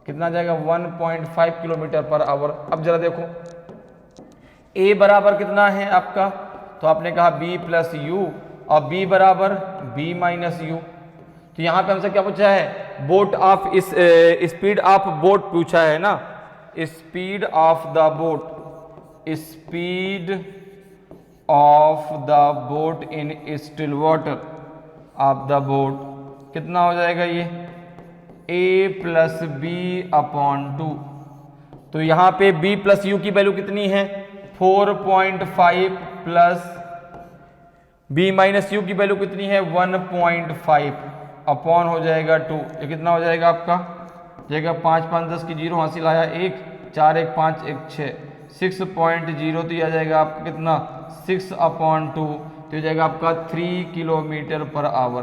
कितना जाएगा? 1.5 किलोमीटर पर आवर। अब जरा देखो a बराबर कितना है आपका, तो आपने कहा b प्लस यू, और b बराबर b माइनस यू। तो यहाँ पे हमसे क्या पूछा है? Boat of speed of boat पूछा है ना, speed of the boat, speed of the boat in still water of the boat. कितना हो जाएगा ये? a plus B upon 2। तो यहाँ पे b प्लस यू की वैल्यू कितनी है? 4.5 प्लस b माइनस यू की वैल्यू कितनी है? 1.5 अपॉन हो जाएगा 2। ये कितना हो जाएगा आपका? जाएगा 5 5 10 की 0 हासिल आया 1, 4 1 5 1 6, 6.0। तो यह आ जाएगा आपका कितना? 6/2। तो जाएगा आपका 3 किलोमीटर पर आवर,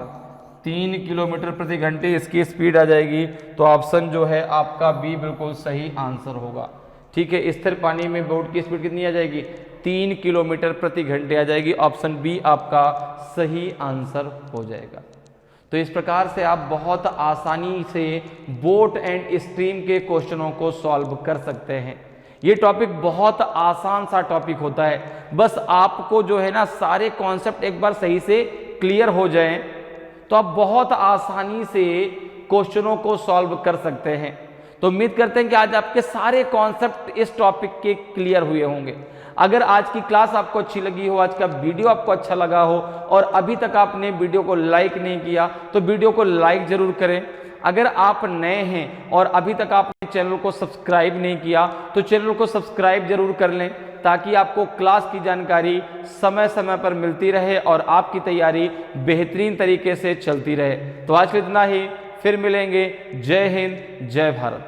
3 किलोमीटर प्रति घंटे इसकी स्पीड आ जाएगी। तो ऑप्शन जो है आपका बी बिल्कुल सही आंसर होगा। ठीक है, स्थिर पानी में बोट की स्पीड कितनी आ जाएगी? 3 किलोमीटर प्रति घंटे आ जाएगी। ऑप्शन बी आपका सही आंसर हो जाएगा। तो इस प्रकार से आप बहुत आसानी से बोट एंड स्ट्रीम के क्वेश्चनों को सॉल्व कर सकते हैं। ये टॉपिक बहुत आसान सा टॉपिक होता है, बस आपको जो है ना सारे कॉन्सेप्ट एक बार सही से क्लियर हो जाएं तो आप बहुत आसानी से क्वेश्चनों को सॉल्व कर सकते हैं। तो उम्मीद करते हैं कि आज आपके सारे कॉन्सेप्ट इस टॉपिक के क्लियर हुए होंगे। अगर आज की क्लास आपको अच्छी लगी हो, आज का वीडियो आपको अच्छा लगा हो और अभी तक आपने वीडियो को लाइक नहीं किया तो वीडियो को लाइक जरूर करें। अगर आप नए हैं और अभी तक आपने चैनल को सब्सक्राइब नहीं किया तो चैनल को सब्सक्राइब जरूर कर लें, ताकि आपको क्लास की जानकारी समय समय पर मिलती रहे और आपकी तैयारी बेहतरीन तरीके से चलती रहे। तो आज के इतना ही, फिर मिलेंगे। जय हिंद, जय भारत।